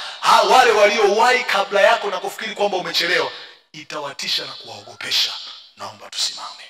Speaker 1: wale waliowahi kabla yako na kufikiri kwamba umechelewa, itawatisha na kuwaogopesha. Naomba tusimame.